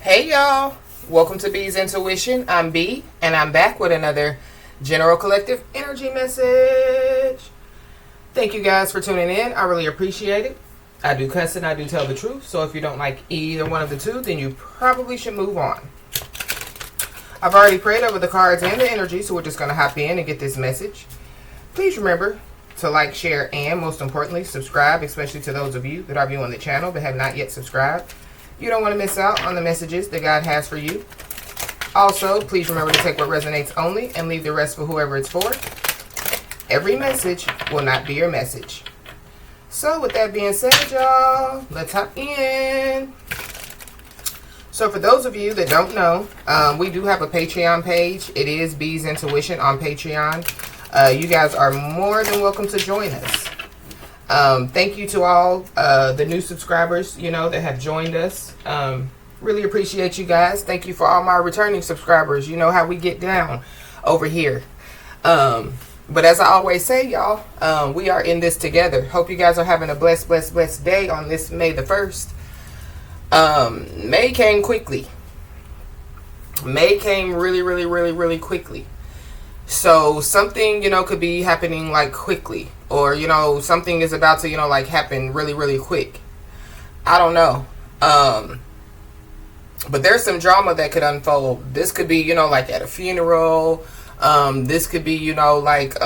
Hey y'all, welcome to B's Intuition. I'm B, and I'm back with another General Collective Energy message. Thank you guys for tuning in. I really appreciate it. I do cuss and I do tell the truth, so if you don't like either one of the two, then you probably should move on. I've already prayed over the cards and the energy, so we're just going to hop in and get this message. Please remember to like, share, and most importantly, subscribe, especially to those of you that are viewing the channel but have not yet subscribed. You don't want to miss out on the messages that God has for you. Also, please remember to take what resonates only and leave the rest for whoever it's for. Every message will not be your message. So with that being said, y'all, let's hop in. So for those of you that don't know, we do have a Patreon page. It is B's Intuition on Patreon. You guys are more than welcome to join us. Thank you to all the new subscribers, that have joined us. Really appreciate you guys. Thank you for all my returning subscribers. You know how we get down over here. But as I always say, y'all, we are in this together. Hope you guys are having a blessed day on this May the 1st. May came quickly. May came really quickly. So something, could be happening like quickly. Or, something is about to, happen really quick. I don't know. But there's some drama that could unfold. This could be, like at a funeral. This could be, like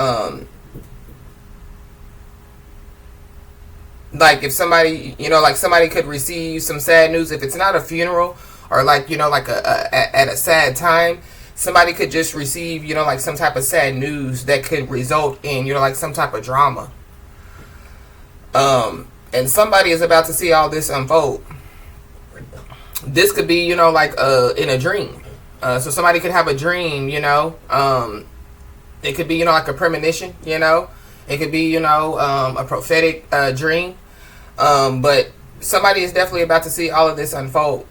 if somebody, somebody could receive some sad news. If it's not a funeral or like at a sad time, somebody could just receive, like some type of sad news that could result in, like some type of drama. And somebody is about to see all this unfold. This could be, in a dream. So somebody could have a dream, it could be, like a premonition, it could be, a prophetic dream. But somebody is definitely about to see all of this unfold.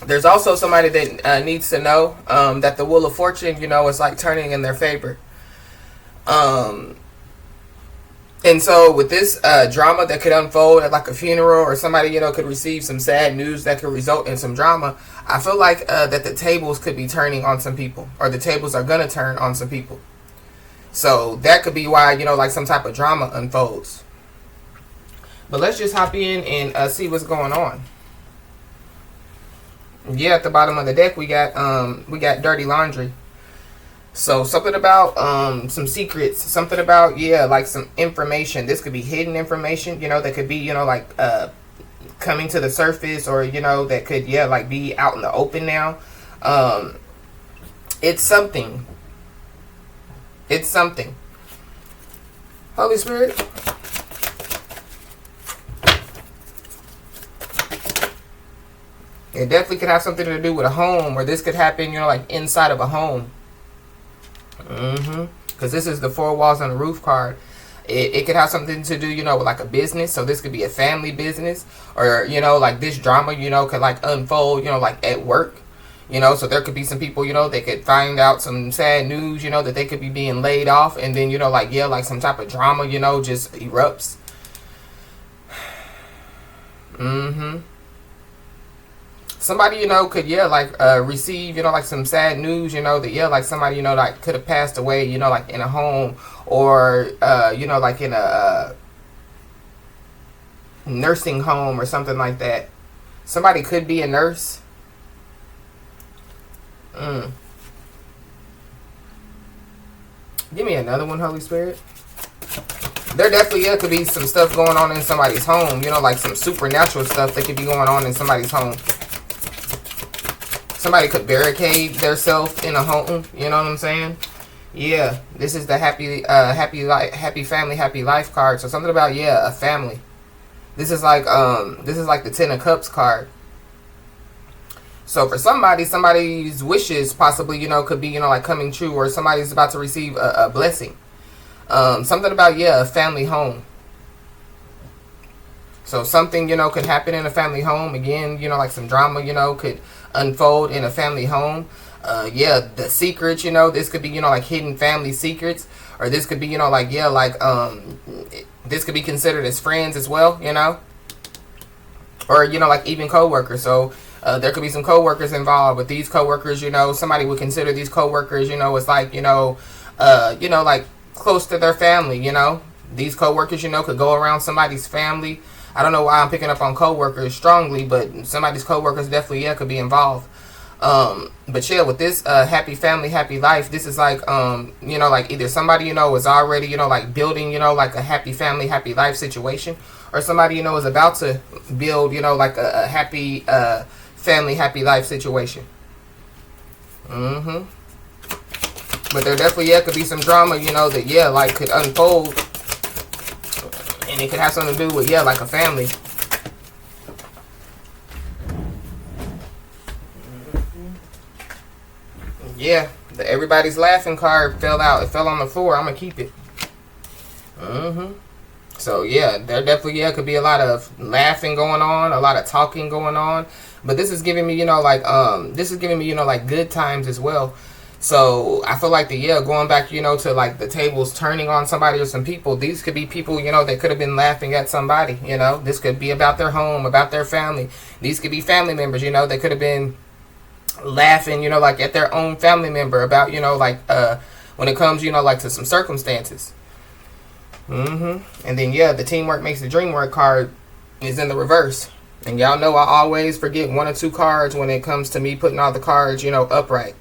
There's also somebody that needs to know that the wheel of fortune, is like turning in their favor. And so with this drama that could unfold at like a funeral, or somebody, could receive some sad news that could result in some drama, I feel like that the tables could be turning on some people, or the tables are going to turn on some people. So that could be why, like some type of drama unfolds. But let's just hop in and see what's going on. Yeah, at the bottom of the deck we got dirty laundry. So something about some secrets, something about like some information. This could be hidden information, that could be, coming to the surface, or that could like be out in the open now. It's something. It's something. Holy Spirit. It definitely could have something to do with a home, or this could happen, like inside of a home. Because this is the 4 walls on the roof card. It could have something to do, with like a business. So this could be a family business, or, like this drama, could like unfold, like at work. So there could be some people, they could find out some sad news, that they could be being laid off. And then, like some type of drama, just erupts. Somebody, could, receive, like some sad news, that, like somebody, like could have passed away, like in a home, or, like in a nursing home or something like that. Somebody could be a nurse. Give me another one, Holy Spirit. There definitely could be some stuff going on in somebody's home, like some supernatural stuff that could be going on in somebody's home. Somebody could barricade themselves in a home. You know what I'm saying? Yeah. This is the happy family, happy life card. So something about a family. This is like the 10 of Cups card. So for somebody's wishes possibly could be like coming true, or somebody's about to receive a blessing. Something about a family home. So something could happen in a family home. Again, like some drama could unfold in a family home. The secrets, this could be like hidden family secrets, or this could be this could be considered as friends as well, or like even co-workers. So There could be some coworkers involved, but these coworkers, you know, somebody would consider these coworkers, you know, as like, like close to their family, you know. These coworkers, you know, could go around somebody's family. I don't know why I'm picking up on coworkers strongly, but somebody's coworkers definitely, yeah, could be involved. But yeah, with this happy family, happy life, this is like, like either somebody, you know, is already, you know, like building, you know, like a happy family, happy life situation, or somebody, you know, is about to build, you know, like a happy family, happy life situation. But there definitely, yeah, could be some drama, you know, that, yeah, like could unfold, and it could have something to do with, yeah, like a family. Yeah, the everybody's laughing card fell out. It fell on the floor. I'm going to keep it. So, yeah, there definitely, yeah, could be a lot of laughing going on, a lot of talking going on. But this is giving me, you know, like, like good times as well. So, I feel like going back, you know, to like the tables turning on somebody or some people. These could be people, you know, that could have been laughing at somebody, you know. This could be about their home, about their family. These could be family members, you know, that could have been laughing, you know, like at their own family member about, you know, like when it comes, you know, like to some circumstances. And then, yeah, the teamwork makes the dream work card is in the reverse. And y'all know I always forget one or two cards when it comes to me putting all the cards, you know, upright.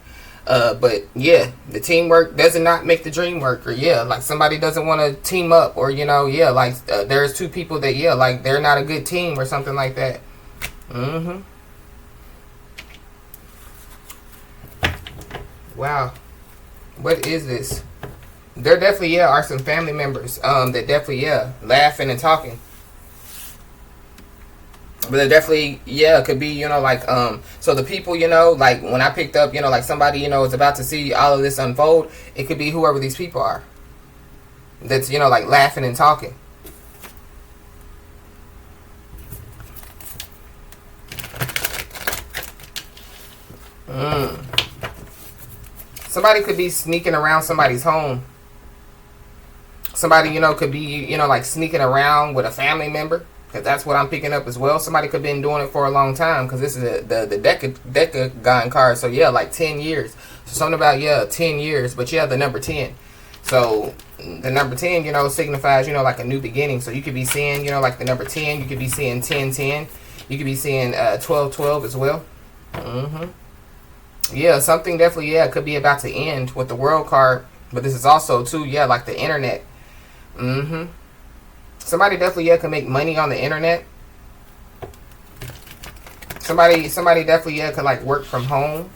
But yeah, the teamwork does not make the dream work, or yeah, like somebody doesn't want to team up, or, you know, yeah, like there's two people that, yeah, like they're not a good team or something like that. Wow, what is this? There definitely, yeah, are some family members that definitely, yeah, laughing and talking. But there definitely, yeah, could be, you know, like, so the people, you know, like when I picked up, you know, like somebody, you know, is about to see all of this unfold, it could be whoever these people are that's, you know, like laughing and talking. Somebody could be sneaking around somebody's home. Somebody, you know, could be, you know, like sneaking around with a family member. Because that's what I'm picking up as well. Somebody could have been doing it for a long time. Because this is the Decagon card. So, yeah, like 10 years. So, something about, yeah, 10 years. But, yeah, the number 10. So, the number 10, you know, signifies, you know, like a new beginning. So, you could be seeing, you know, like the number 10. You could be seeing 10-10. You could be seeing 12-12 as well. Yeah, something definitely, yeah, could be about to end with the world card. But this is also, too, yeah, like the internet. Somebody definitely, yeah, can make money on the internet. Somebody definitely, yeah, could like work from home.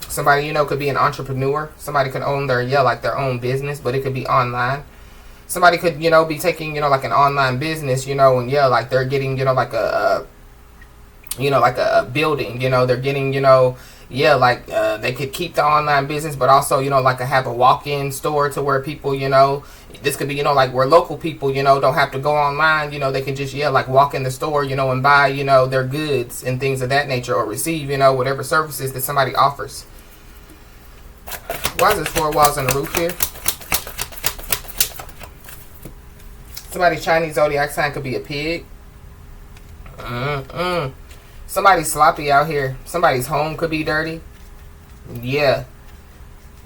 Somebody, you know, could be an entrepreneur. Somebody could own their, yeah, like their own business, but it could be online. Somebody could, you know, be taking, you know, like an online business, you know, and yeah, like they're getting, you know, like a building, you know, they're getting, you know, yeah, like they could keep the online business, but also, you know, like have a walk-in store to where people, you know, this could be, you know, like where local people, you know, don't have to go online, you know, they can just, yeah, like walk in the store, you know, and buy, you know, their goods and things of that nature, or receive, you know, whatever services that somebody offers. Why is this 4 walls on the roof here? Somebody's Chinese zodiac sign could be a pig. Somebody's sloppy out here. Somebody's home could be dirty. Yeah.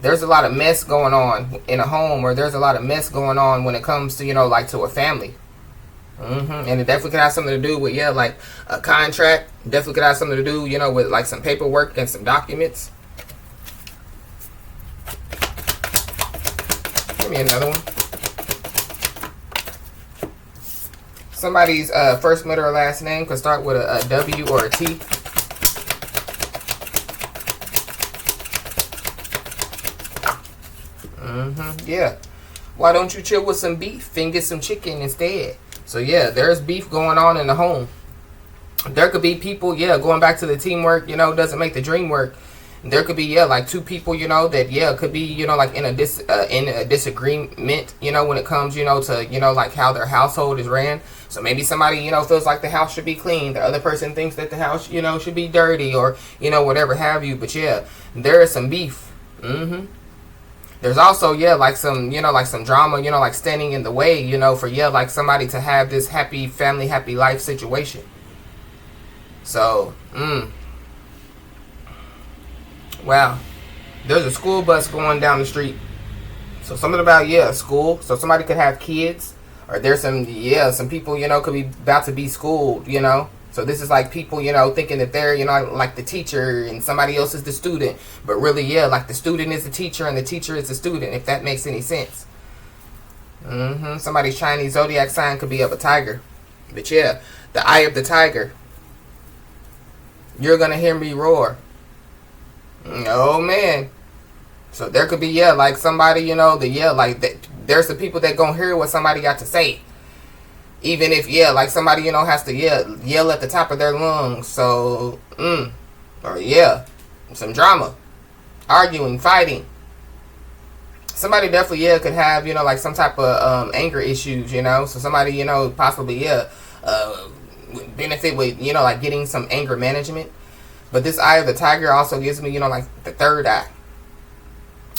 There's a lot of mess going on in a home, or there's a lot of mess going on when it comes to, you know, like to a family. And it definitely could have something to do with, yeah, like a contract. Definitely could have something to do, you know, with like some paperwork and some documents. Give me another one. Somebody's first, middle, or last name could start with a W or a T. Yeah. Why don't you chill with some beef and get some chicken instead? So, yeah, there's beef going on in the home. There could be people, yeah, going back to the teamwork, you know, doesn't make the dream work. There could be, yeah, like two people, you know, that, yeah, could be, you know, like in a disagreement, you know, when it comes, you know, to, you know, like how their household is ran. So maybe somebody, you know, feels like the house should be clean. The other person thinks that the house, you know, should be dirty, or, you know, whatever have you. But, yeah, there is some beef. There's also, yeah, like some, you know, like some drama, you know, like standing in the way, you know, for, yeah, like somebody to have this happy family, happy life situation. So, wow. There's a school bus going down the street. So something about, school. So somebody could have kids. Or there's some people, could be about to be schooled, So this is like people, thinking that they're, like the teacher and somebody else is the student. But really, like the student is the teacher and the teacher is the student, if that makes any sense. Somebody's Chinese zodiac sign could be of a tiger. But yeah, the eye of the tiger. You're going to hear me roar. Oh, man. So there could be, like somebody, there's the people that going to hear what somebody got to say. Even if, like somebody, has to yell at the top of their lungs. So, or some drama. Arguing, fighting. Somebody definitely, could have, like some type of anger issues, So somebody, possibly, benefit with, like getting some anger management. But this eye of the tiger also gives me, like the third eye.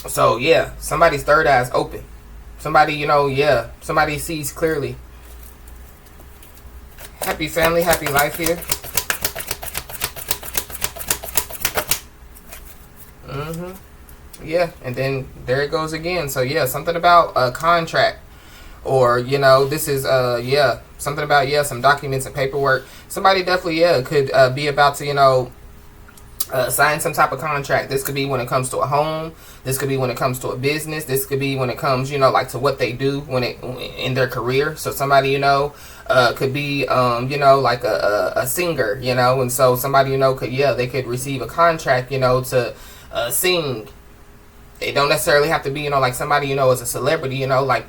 So, somebody's third eye is open. Somebody, somebody sees clearly. Happy family, happy life here. Yeah, and then there it goes again. So, something about a contract. Or, this is, something about, some documents and paperwork. Somebody definitely, could be about to, sign some type of contract. This could be when it comes to a home. This could be when it comes to a business. This could be when it comes, like to what they do in their career. So somebody, could be, like a singer, and so somebody, could, they could receive a contract, to sing. They don't necessarily have to be, like somebody, is a celebrity, like,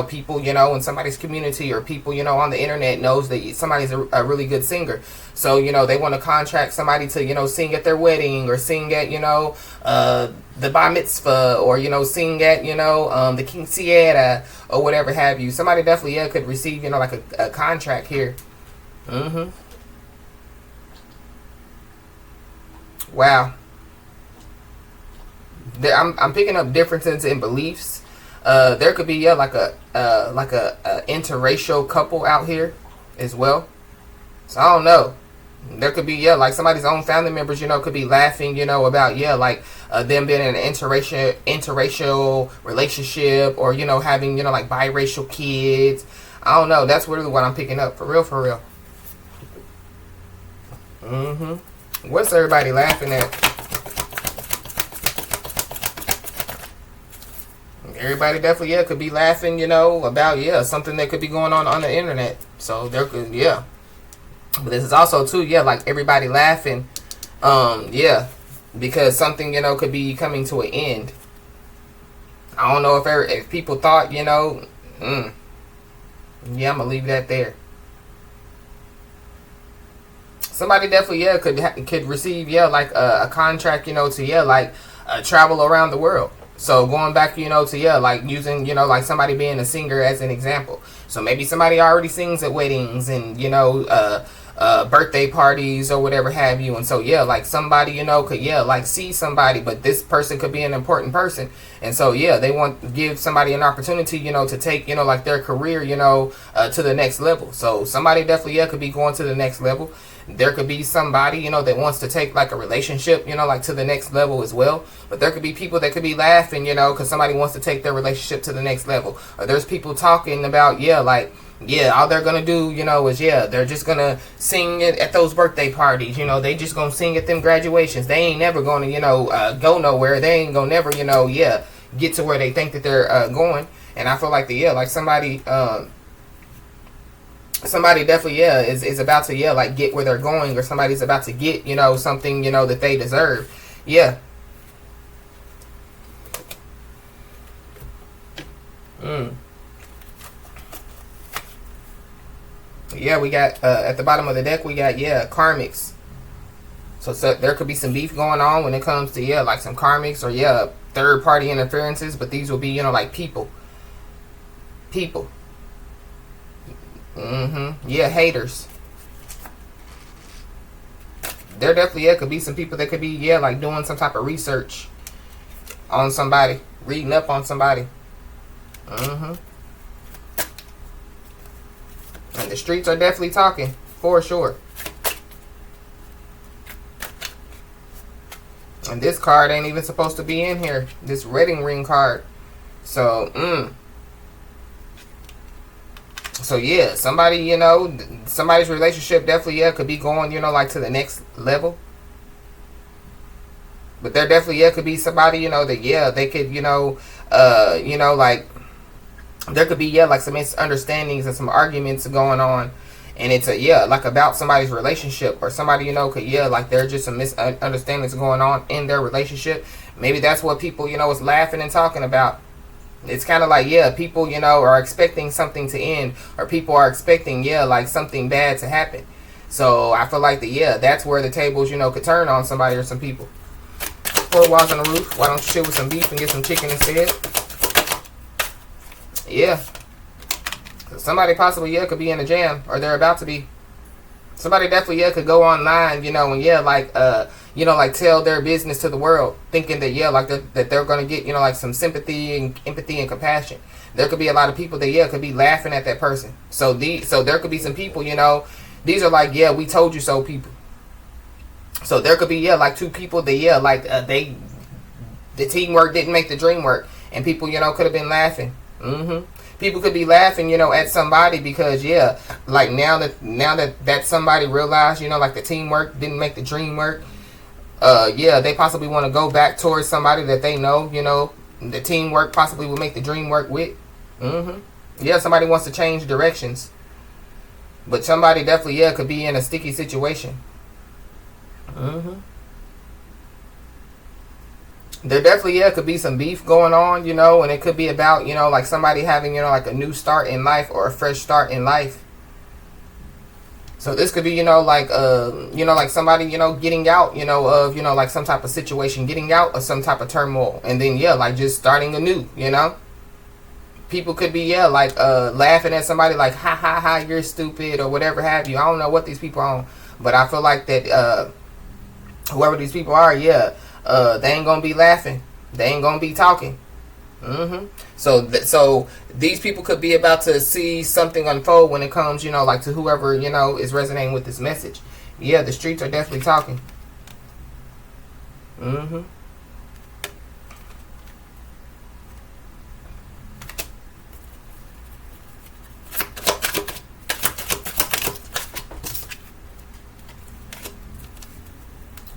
people, in somebody's community or people, on the internet knows that somebody's a really good singer. So, they want to contract somebody to, sing at their wedding or sing at, the bar mitzvah or, sing at, the quinceañera or whatever have you. Somebody definitely, could receive, like a contract here. Wow. I'm picking up differences in beliefs. There could be like a interracial couple out here as well. So I don't know. There could be like somebody's own family members, could be laughing, about like them being in an interracial relationship or having like biracial kids. I don't know. That's really what I'm picking up for real, for real. What's everybody laughing at? Everybody definitely, could be laughing, about, something that could be going on the internet. So there could, But this is also, too, like everybody laughing, because something, could be coming to an end. I don't know if people thought, I'm going to leave that there. Somebody definitely, could receive, like a contract, to, like travel around the world. So going back, to, like using, like somebody being a singer as an example. So maybe somebody already sings at weddings and, birthday parties or whatever have you. And so, like somebody, could, like see somebody, but this person could be an important person. And so, they want to give somebody an opportunity, to take, like their career, to the next level. So somebody definitely, could be going to the next level. There could be somebody, that wants to take like a relationship, like to the next level as well. But there could be people that could be laughing, because somebody wants to take their relationship to the next level. Or there's people talking about, all they're going to do, is, they're just going to sing it at those birthday parties. They just going to sing at them graduations. They ain't never going to, go nowhere. They ain't going to never, get to where they think that they're going. And I feel like like somebody definitely, is about to, like get where they're going, or somebody's about to get, something, that they deserve. We got, at the bottom of the deck, we got, karmics. So there could be some beef going on when it comes to, like some karmics or, third party interferences, but these will be, like people. Haters. There definitely, could be some people that could be, like doing some type of research on somebody, reading up on somebody. And the streets are definitely talking, for sure. And this card ain't even supposed to be in here. This wedding ring card. So, So, yeah, somebody, you know, somebody's relationship definitely, yeah, could be going, you know, like to the next level. But there definitely, yeah, could be somebody, you know, that, yeah, they could, like, there could be, yeah, like some misunderstandings and some arguments going on. And it's like about somebody's relationship, or somebody, you know, could, yeah, like there's just some misunderstandings going on in their relationship. Maybe that's what people, you know, is laughing and talking about. It's kind of like, yeah, people, you know, are expecting something to end, or people are expecting, yeah, like something bad to happen. So I feel like that's where the tables, you know, could turn on somebody or some people. 4 walls on the roof. Why don't you chill with some beef and get some chicken instead? Yeah. Somebody possibly, yeah, could be in a jam, or they're about to be. Somebody definitely, yeah, could go online, you know, and yeah, like, like tell their business to the world, thinking that, yeah, like that they're going to get, you know, like some sympathy and empathy and compassion. There could be a lot of people that, yeah, could be laughing at that person. So there could be some people, you know, these are like, yeah, we told you so people. So there could be, yeah, like 2 people that, yeah, like the teamwork didn't make the dream work, and people, you know, could have been laughing. People could be laughing, you know, at somebody because, yeah, like now that somebody realized, you know, like the teamwork didn't make the dream work. They possibly want to go back towards somebody that they know, you know, the teamwork possibly will make the dream work with. Yeah, somebody wants to change directions, but somebody definitely, yeah, could be in a sticky situation. There definitely, yeah, could be some beef going on, you know, and it could be about, you know, like somebody having, you know, like a new start in life or a fresh start in life. So this could be, you know, like somebody, you know, getting out, you know, of, you know, like some type of situation, getting out of some type of turmoil, and then, yeah, like just starting anew, you know. People could be, yeah, like laughing at somebody like, ha ha ha, you're stupid, or whatever have you. I don't know what these people are on, but I feel like that whoever these people are, yeah, they ain't gonna be laughing. They ain't gonna be talking. So these people could be about to see something unfold when it comes, you know, like to whoever, you know, is resonating with this message. Yeah, the streets are definitely talking.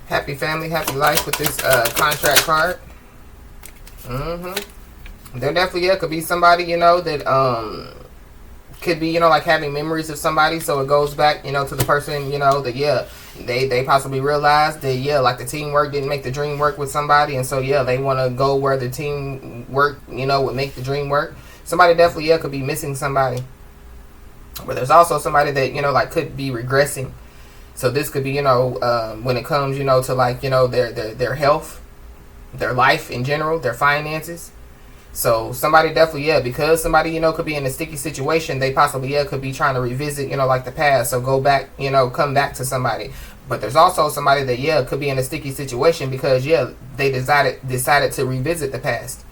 Happy family, happy life with this contract card. There definitely, yeah, could be somebody, you know, that could be, you know, like having memories of somebody. So it goes back, you know, to the person, you know, that, yeah, they possibly realized that, yeah, like the teamwork didn't make the dream work with somebody. And so, yeah, they want to go where the teamwork, you know, would make the dream work. Somebody definitely, yeah, could be missing somebody. But there's also somebody that, you know, like could be regressing. So this could be, you know, when it comes, you know, to like, you know, their health, their life in general, their finances. So somebody definitely, yeah, because somebody, you know, could be in a sticky situation, they possibly, yeah, could be trying to revisit, you know, like the past. So go back, you know, come back to somebody. But there's also somebody that, yeah, could be in a sticky situation because, yeah, they decided to revisit the past.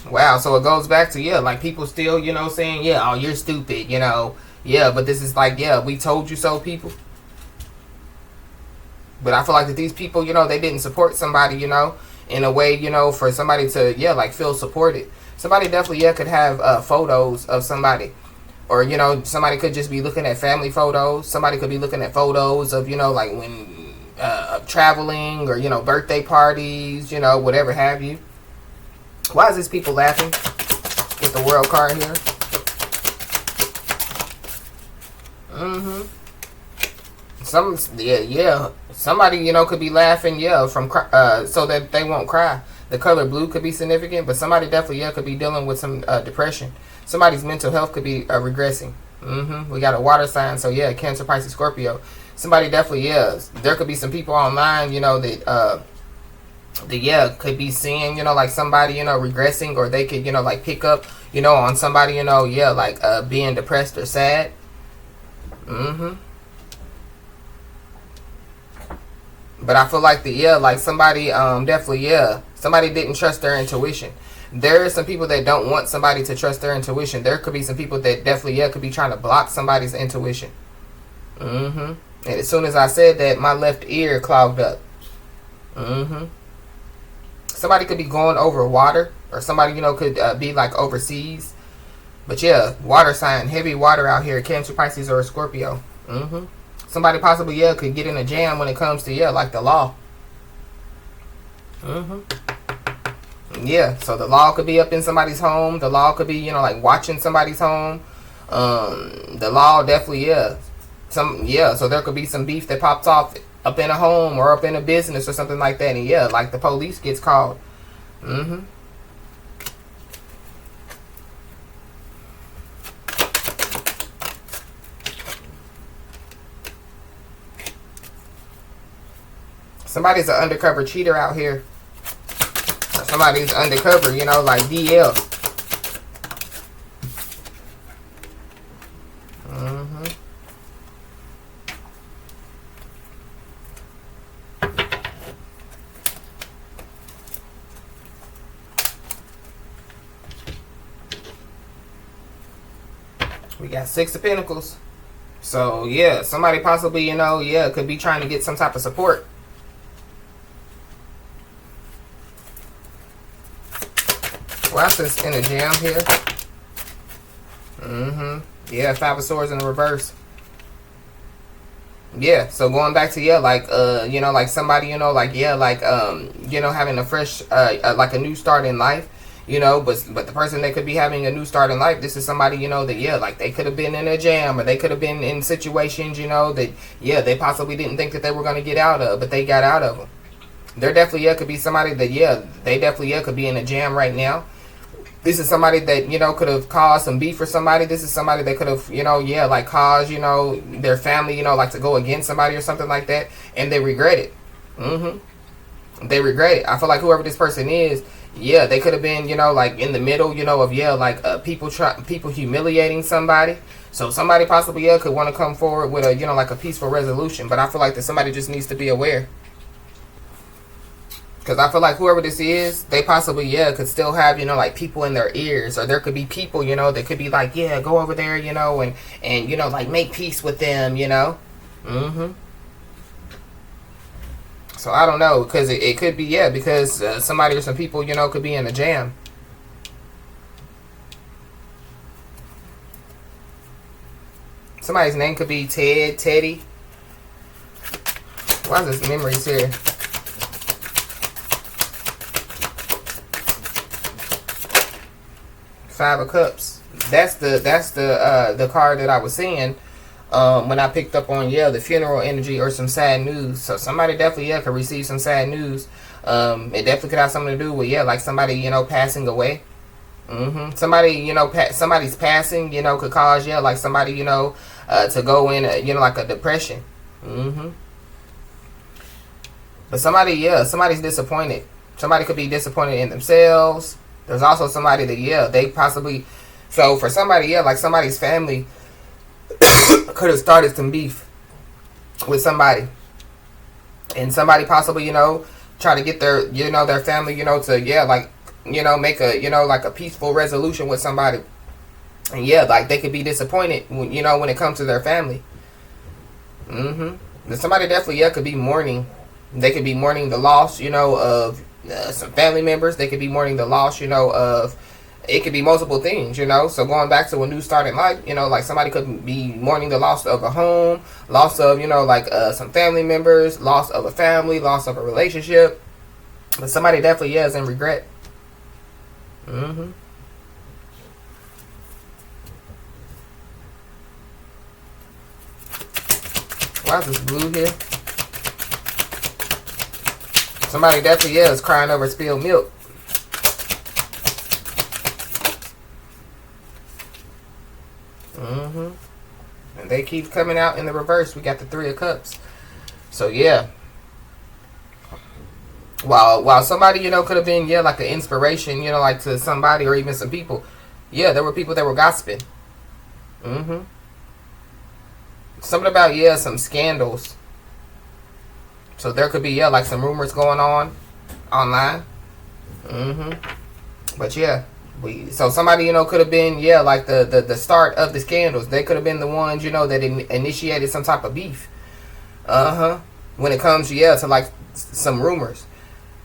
Wow, so it goes back to, yeah, like people still, you know, saying, yeah, oh, you're stupid, you know. Yeah, but this is like, yeah, we told you so, people. But I feel like that these people, you know, they didn't support somebody, you know, in a way, you know, for somebody to, yeah, like feel supported. Somebody definitely, yeah, could have photos of somebody. Or, you know, somebody could just be looking at family photos. Somebody could be looking at photos of, you know, like when traveling or, you know, birthday parties, you know, whatever have you. Why is this people laughing with the world card here? Somebody, you know, could be laughing, yeah, from so that they won't cry. The color blue could be significant, but somebody definitely, yeah, could be dealing with some depression. Somebody's mental health could be regressing. We got a water sign, so yeah, Cancer, Pisces, Scorpio. Somebody definitely, yeah, there could be some people online, you know, that yeah, could be seeing, you know, like somebody, you know, regressing, or they could, you know, like pick up, you know, on somebody, you know, yeah, like being depressed or sad. But I feel like like somebody definitely, yeah, somebody didn't trust their intuition. There are some people that don't want somebody to trust their intuition. There could be some people that definitely, yeah, could be trying to block somebody's intuition. And as soon as I said that, my left ear clogged up. Somebody could be going over water, or somebody, you know, could be like overseas. But yeah, water sign, heavy water out here, Cancer, Pisces, or a Scorpio. Somebody possibly, yeah, could get in a jam when it comes to, yeah, like the law. Yeah, so the law could be up in somebody's home. The law could be, you know, like watching somebody's home. The law definitely, yeah. So there could be some beef that pops off up in a home or up in a business or something like that. And yeah, like the police gets called. Somebody's an undercover cheater out here. Or somebody's undercover, you know, like DL. We got 6 of Pentacles. So, yeah, somebody possibly, you know, yeah, could be trying to get some type of support. Washington's in a jam here. Yeah, 5 of Swords in the reverse. Yeah, so going back to, yeah, like, you know, like somebody, you know, like, yeah, like, you know, having a fresh, like a new start in life. You know, but the person that could be having a new start in life, this is somebody, you know, that, yeah, like they could have been in a jam, or they could have been in situations, you know, that, yeah, they possibly didn't think that they were going to get out of, but they got out of them. There definitely, yeah, could be somebody that, yeah, they definitely, yeah, could be in a jam right now. This is somebody that, you know, could have caused some beef for somebody. This is somebody that could have, you know, yeah, like caused, you know, their family, you know, like to go against somebody or something like that, and they regret it. They regret it. I feel like whoever this person is, yeah, they could have been, you know, like in the middle, you know, of, yeah, like people humiliating somebody. So somebody possibly, yeah, could want to come forward with a, you know, like a peaceful resolution. But I feel like that somebody just needs to be aware. Because I feel like whoever this is, they possibly, yeah, could still have, you know, like people in their ears. Or there could be people, you know, that could be like, yeah, go over there, you know, and you know, like make peace with them, you know. So I don't know, because it could be, yeah, because somebody or some people, you know, could be in a jam. Somebody's name could be Ted, Teddy. Why is this memories here? Five of Cups. That's the card that I was seeing. When I picked up on, yeah, the funeral energy or some sad news. So somebody definitely, yeah, could receive some sad news. It definitely could have something to do with, yeah, like somebody, you know, passing away. Somebody, you know, somebody's passing, you know, could cause, yeah, like somebody, you know, to go in, you know, like a depression. But somebody, yeah, somebody's disappointed. Somebody could be disappointed in themselves. There's also somebody that, yeah, they possibly, so for somebody, yeah, like somebody's family could have started some beef with somebody, and somebody possibly, you know, try to get their, you know, their family, you know, to, yeah, like, you know, make a, you know, like a peaceful resolution with somebody. And yeah, like they could be disappointed when, you know, when it comes to their family. But somebody definitely, yeah, could be mourning. They could be mourning the loss, you know, of some family members. They could be mourning the loss, you know, of, it could be multiple things, you know. So going back to a new start in life, you know, like somebody could be mourning the loss of a home, loss of, you know, like some family members, loss of a family, loss of a relationship. But somebody definitely, yeah, is in regret. Why is this blue here? Somebody definitely, yeah, is crying over spilled milk. And they keep coming out in the reverse. We got the Three of Cups. So yeah. While somebody, you know, could have been, yeah, like an inspiration, you know, like to somebody or even some people. Yeah, there were people that were gossiping. Something about, yeah, some scandals. So there could be, yeah, like some rumors going on online. But yeah, So somebody, could have been, like the start of the scandals. They could have been the ones, that initiated some type of beef. When it comes, to like some rumors.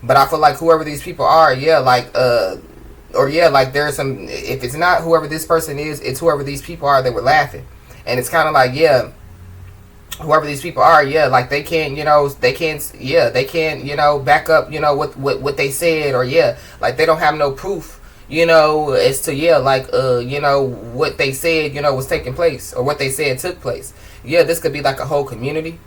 But I feel like whoever these people are, like there's some, if it's not whoever this person is, it's whoever these people are that were laughing. And it's kind of like, whoever these people are, like they can't, they can't, back up, what they said, or like they don't have no proof, as to, like, what they said, was taking place, or what they said took place. This could be like a whole community.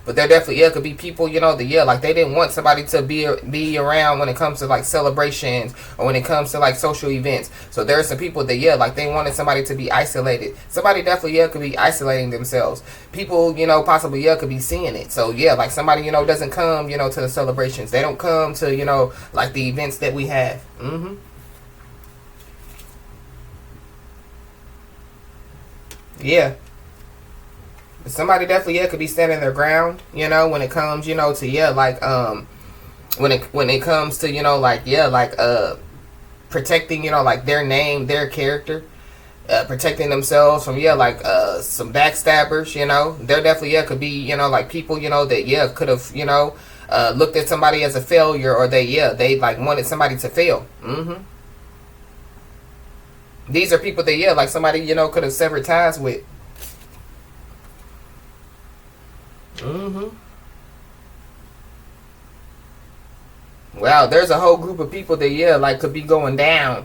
But there definitely, could be people, that, like they didn't want somebody to be around when it comes to like celebrations, or when it comes to like social events. So there are some people that, like they wanted somebody to be isolated. Somebody definitely, could be isolating themselves. People, possibly, could be seeing it. So like somebody, doesn't come, to the celebrations. They don't come to, like the events that we have. Yeah. Somebody definitely, could be standing their ground, when it comes, to, like, when it comes to, like, protecting, like, their name, their character, protecting themselves from, like, some backstabbers, there definitely, could be, like, people, that, could have, looked at somebody as a failure, or they, like, wanted somebody to fail. These are people that, like, somebody, could have severed ties with. Wow, there's a whole group of people that, like, could be going down.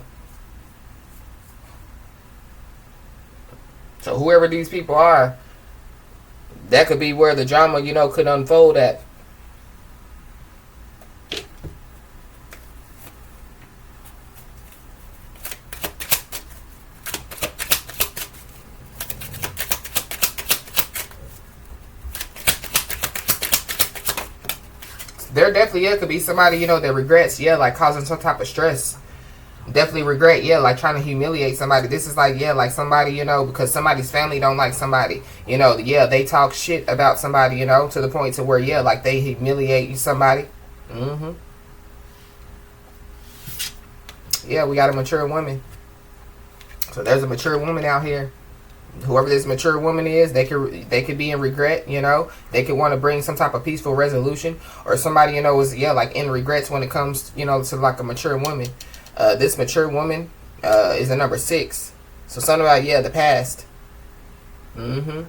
So whoever these people are, that could be where the drama, could unfold at. There definitely, could be somebody, that regrets, like causing some type of stress. Definitely regret, like trying to humiliate somebody. This is like, like somebody, because somebody's family don't like somebody. They talk shit about somebody, to the point to where, like they humiliate somebody. We got a mature woman. So there's a mature woman out here. Whoever this mature woman is, they could be in regret, They could want to bring some type of peaceful resolution. Or somebody, is, like in regrets when it comes, to like a mature woman. This mature woman is the number 6. So something about, the past.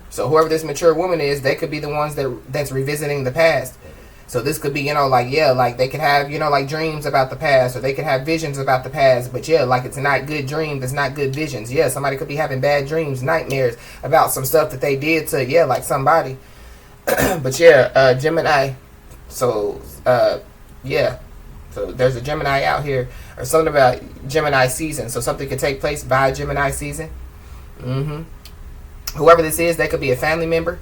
So whoever this mature woman is, they could be the ones that's revisiting the past. So this could be, like, like they could have, like dreams about the past, or they could have visions about the past, but like it's not good dreams, it's not good visions. Somebody could be having bad dreams, nightmares about some stuff that they did to, like somebody. But Gemini. So, so there's a Gemini out here, or something about Gemini season. So something could take place by Gemini season. Whoever this is, they could be a family member.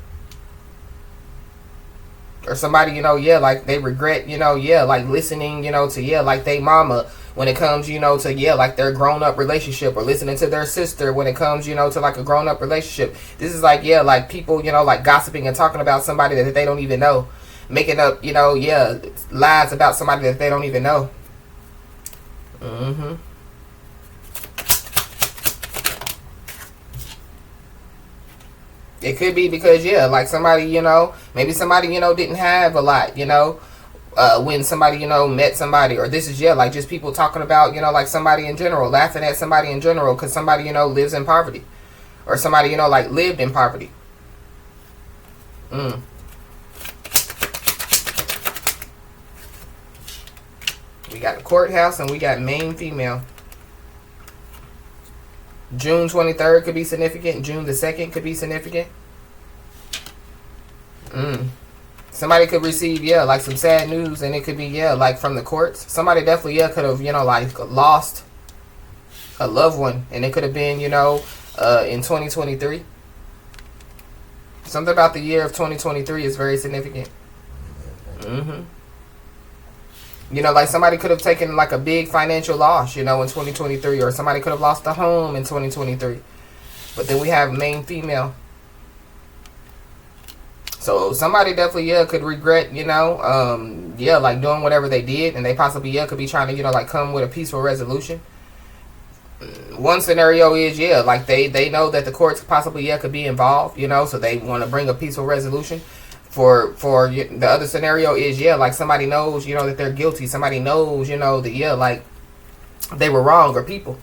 Or somebody, like they regret, like listening, to, like they mama when it comes, to, like their grown-up relationship, or listening to their sister when it comes, to like a grown-up relationship. This is like, like people, like gossiping and talking about somebody that they don't even know. Making up, lies about somebody that they don't even know. It could be because, like somebody, maybe somebody, didn't have a lot, when somebody, met somebody. Or this is, like just people talking about, like somebody in general, laughing at somebody in general because somebody, lives in poverty. Or somebody, like lived in poverty. We got the courthouse and we got main female. June 23rd could be significant. June the 2nd could be significant. Somebody could receive, like some sad news, and it could be, like from the courts. Somebody definitely, could have, like lost a loved one, and it could have been, in 2023. Something about the year of 2023 is very significant. Like somebody could have taken like a big financial loss, in 2023, or somebody could have lost a home in 2023. But then we have main female. So somebody definitely, yeah, could regret, yeah, like doing whatever they did, and they possibly, yeah, could be trying to, like come with a peaceful resolution. One scenario is, yeah, like they know that the courts possibly, yeah, could be involved, so they want to bring a peaceful resolution. For the other scenario is, yeah, like somebody knows, that they're guilty. Somebody knows, that, yeah, like they were wrong, or people.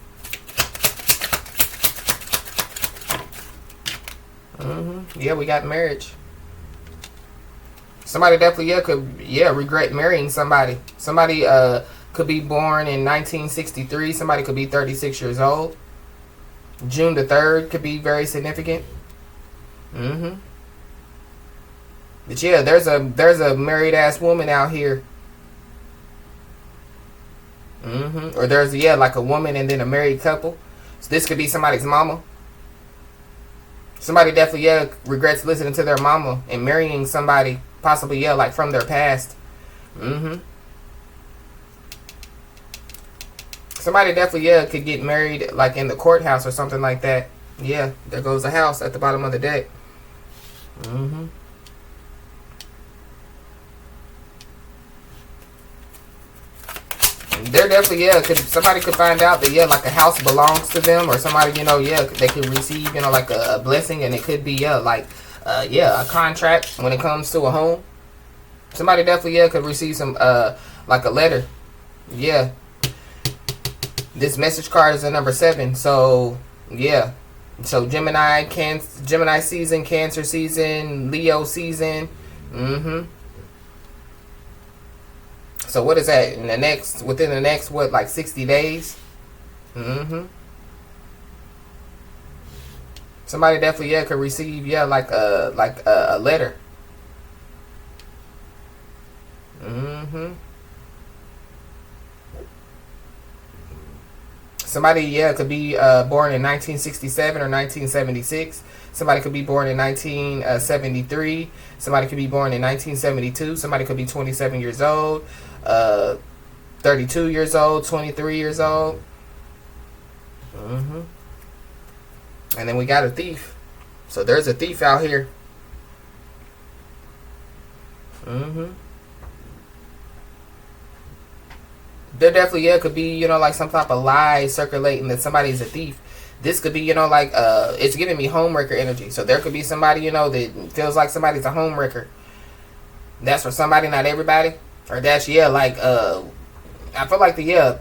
Yeah, we got marriage. Somebody definitely, yeah, could, yeah, regret marrying somebody. Somebody could be born in 1963. Somebody could be 36 years old. June the 3rd could be very significant. But yeah, there's a married ass woman out here. Or there's, yeah, like a woman and then a married couple. So this could be somebody's mama. Somebody definitely, yeah, regrets listening to their mama and marrying somebody, possibly, yeah, like from their past. Somebody definitely, yeah, could get married like in the courthouse or something like that. Yeah, there goes the house at the bottom of the deck. They're definitely, yeah, somebody could find out that, yeah, like a house belongs to them, or somebody, yeah, they could receive, like a blessing, and it could be, yeah, like, yeah, a contract when it comes to a home. Somebody definitely, yeah, could receive some, like a letter. Yeah. This message card is a number 7, so, yeah. So Gemini season, Cancer season, Leo season. So what is that within the next what, like 60 days? Somebody definitely, yeah, could receive, yeah, like a letter. Somebody, yeah, could be born in 1967 or 1976. Somebody could be born in 1973. Somebody could be born in 1972. Somebody could be 27 years old, 32 years old, 23 years old. And then we got a thief. So there's a thief out here. There definitely, yeah, could be, like some type of lie circulating that somebody's a thief. This could be, like, it's giving me homewrecker energy. So there could be somebody, that feels like somebody's a homewrecker. That's for somebody, not everybody. Or that's, yeah, like, I feel like the, yeah.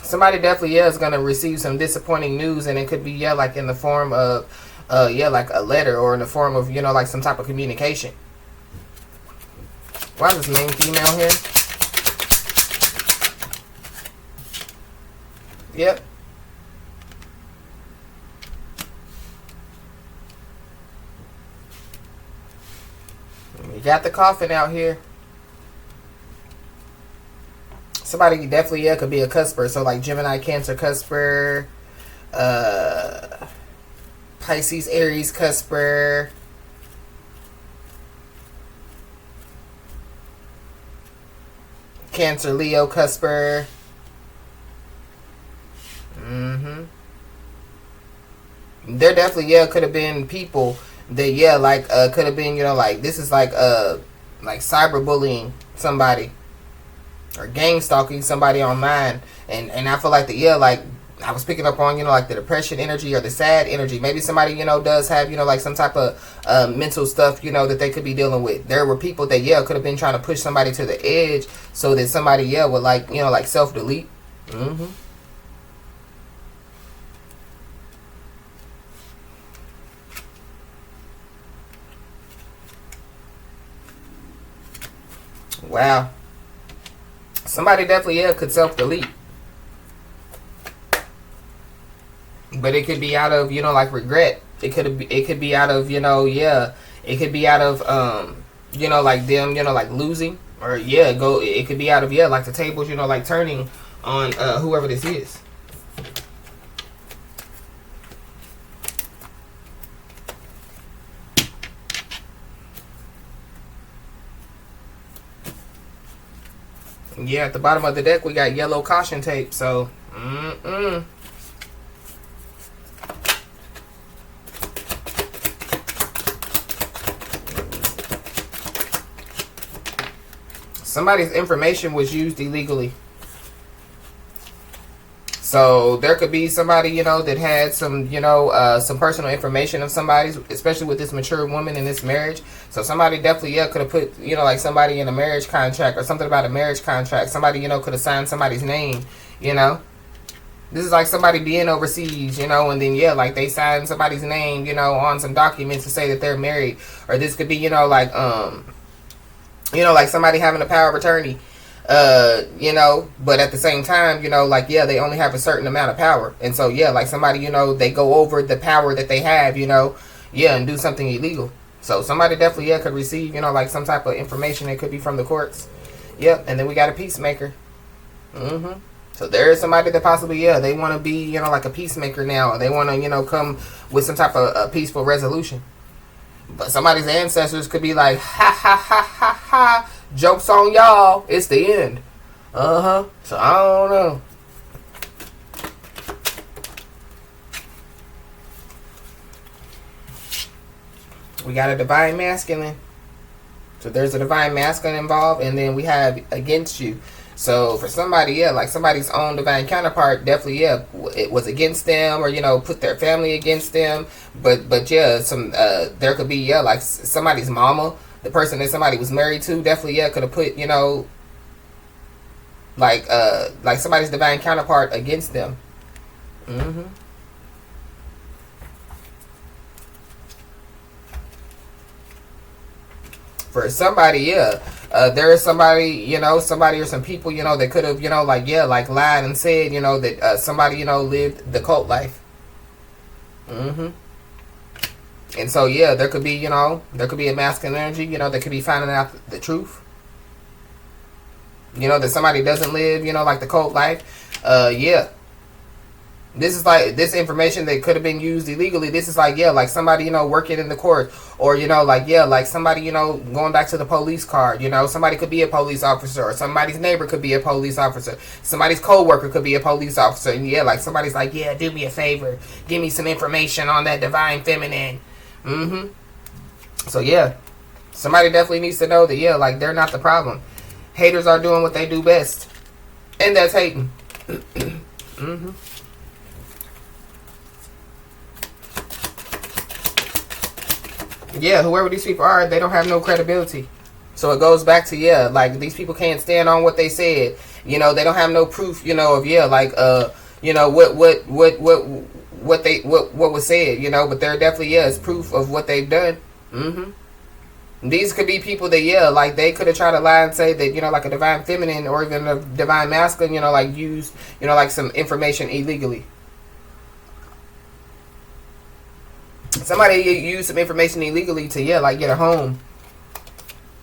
Somebody definitely, yeah, is going to receive some disappointing news, and it could be, yeah, like in the form of, yeah, like a letter, or in the form of, like some type of communication. Why is this main female here? Yep. We got the coffin out here. Somebody definitely, yeah, could be a cusper. So like Gemini, Cancer cusper, Pisces, Aries cusper, Cancer, Leo cusper. There definitely, yeah, could have been people that, yeah, like could have been, like this is like cyberbullying somebody, or gang stalking somebody online, and I feel like that, yeah, like I was picking up on, like the depression energy or the sad energy. Maybe somebody, does have, like some type of mental stuff, that they could be dealing with. There were people that, yeah, could have been trying to push somebody to the edge so that somebody, yeah, would like, like self-delete. Wow. Somebody definitely, yeah, could self-delete. But it could be out of, like regret. It could be out of, yeah. It could be out of, like them, like losing. Or, yeah, it could be out of, yeah, like the tables, like turning on whoever this is. Yeah, at the bottom of the deck, we got yellow caution tape. So, somebody's information was used illegally. So there could be somebody, you know, that had some, you know, some personal information of somebody's, especially with this mature woman in this marriage. So somebody definitely, yeah, could have put, you know, like somebody in a marriage contract or something about a marriage contract. Somebody, you know, could have signed somebody's name, you know. This is like somebody being overseas, you know, and then, yeah, like they signed somebody's name, you know, on some documents to say that they're married. Or this could be, you know, like somebody having a power of attorney. You know, but at the same time, you know, like, yeah, they only have a certain amount of power. And so, yeah, like somebody, you know, they go over the power that they have, you know, yeah, and do something illegal. So somebody definitely, yeah, could receive, you know, like some type of information that could be from the courts. Yep. And then we got a peacemaker. So there is somebody that possibly, yeah, they want to be, you know, like a peacemaker now. They want to, you know, come with some type of a peaceful resolution. But somebody's ancestors could be like, ha, ha, ha, ha, ha. Joke's on y'all. It's the end. So I don't know. We got a divine masculine. So there's a divine masculine involved. And then we have against you. So for somebody, yeah, like somebody's own divine counterpart, definitely, yeah, it was against them, or, you know, put their family against them. But yeah, some there could be, yeah, like somebody's mama, the person that somebody was married to, definitely, yeah, could have put, you know, like somebody's divine counterpart against them. For somebody, yeah, there is somebody, you know, somebody or some people, you know, that could have, you know, like, yeah, like lied and said, you know, that somebody, you know, lived the cult life. And so, yeah, there could be, you know, there could be a masculine energy, you know, that could be finding out the truth. You know, that somebody doesn't live, you know, like the cult life. Yeah. This is like, this information that could have been used illegally. This is like, yeah, like somebody, you know, working in the court. Or, you know, like, yeah, like somebody, you know, going back to the police card. You know, somebody could be a police officer. Or somebody's neighbor could be a police officer. Somebody's co-worker could be a police officer. And, yeah, like somebody's like, yeah, do me a favor. Give me some information on that divine feminine. So, yeah. Somebody definitely needs to know that, yeah, like they're not the problem. Haters are doing what they do best. And that's hating. Yeah, whoever these people are, they don't have no credibility. So it goes back to, yeah, like these people can't stand on what they said. You know, they don't have no proof, you know, of, yeah, like you know, what was said, you know, but there definitely, yeah, is proof of what they've done. These could be people that, yeah, like they could have tried to lie and say that, you know, like a divine feminine or even a divine masculine, you know, like used, you know, like some information illegally. Somebody used some information illegally to, yeah, like get a home.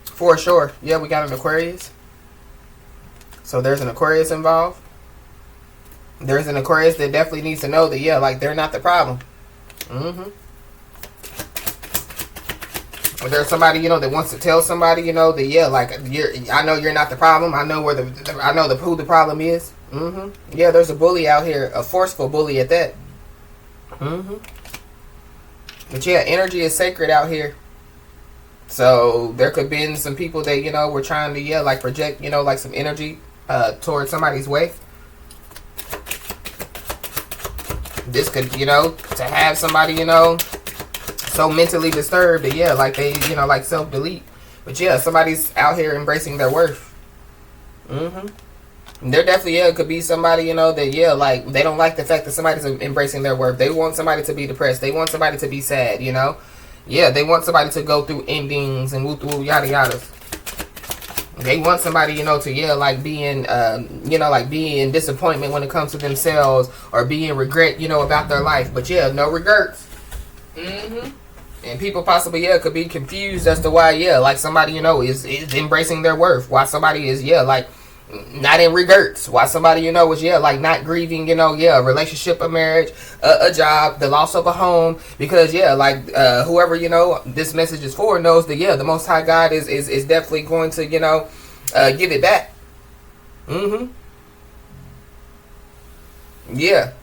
For sure. Yeah, we got an Aquarius. So there's an Aquarius involved. There's an Aquarius that definitely needs to know that, yeah, like they're not the problem. Or there's somebody, you know, that wants to tell somebody, you know, that, yeah, like I know you're not the problem. I know who the problem is. Yeah, there's a bully out here, a forceful bully at that. But yeah, energy is sacred out here. So there could have been some people that, you know, were trying to, yeah, like project, you know, like some energy towards somebody's way. This could, you know, to have somebody, you know, so mentally disturbed that, yeah, like they, you know, like self-delete. But yeah, somebody's out here embracing their worth. There definitely, yeah, could be somebody, you know, that, yeah, like they don't like the fact that somebody's embracing their worth. They want somebody to be depressed. They want somebody to be sad, you know. Yeah, they want somebody to go through endings and woo yada yada. They want somebody, you know, to, yeah, like be in, you know, like be in disappointment when it comes to themselves or be in regret, you know, about their life. But yeah, no regrets. And people possibly, yeah, could be confused as to why, yeah, like somebody, you know, is embracing their worth. Why somebody is, yeah, like not in regrets. Why somebody, you know, is, yeah, like not grieving, you know, yeah, a relationship, a marriage, a job, the loss of a home. Because, yeah, like whoever, you know, this message is for knows that, yeah, the Most High God is definitely going to, you know, give it back. Mm-hmm. Yeah.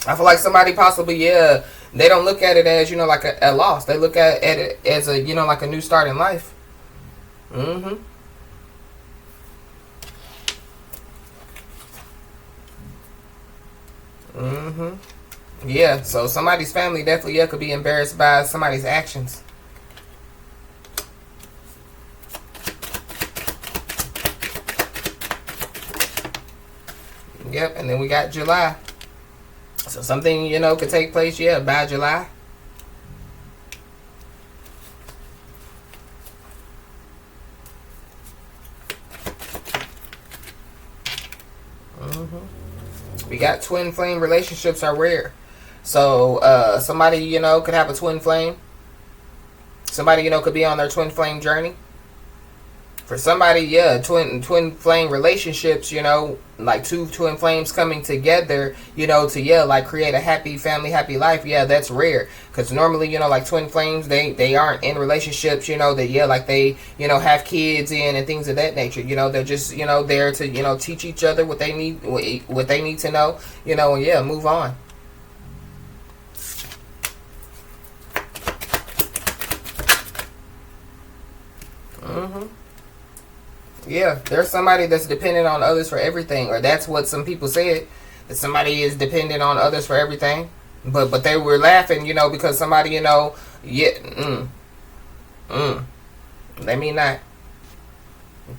I feel like somebody possibly, yeah, they don't look at it as, like a loss. They look at it as a, like a new start in life. Mm-hmm. Mm-hmm. Yeah, so somebody's family definitely, yeah, could be embarrassed by somebody's actions. Yep, and then we got July. So something, could take place, yeah, by July. We got twin flame relationships are rare. So somebody, could have a twin flame. Somebody, could be on their twin flame journey. For somebody, yeah, twin flame relationships, like two twin flames coming together, to, yeah, like create a happy family, happy life. Yeah, that's rare. Because normally, like twin flames, they aren't in relationships, that, yeah, like they, have kids in and things of that nature. They're just, there to, teach each other what they need to know, and yeah, move on. Mm-hmm. Yeah, there's somebody that's dependent on others for everything, or that's what some people said, that somebody is dependent on others for everything. But they were laughing, because somebody, yeah, let me not.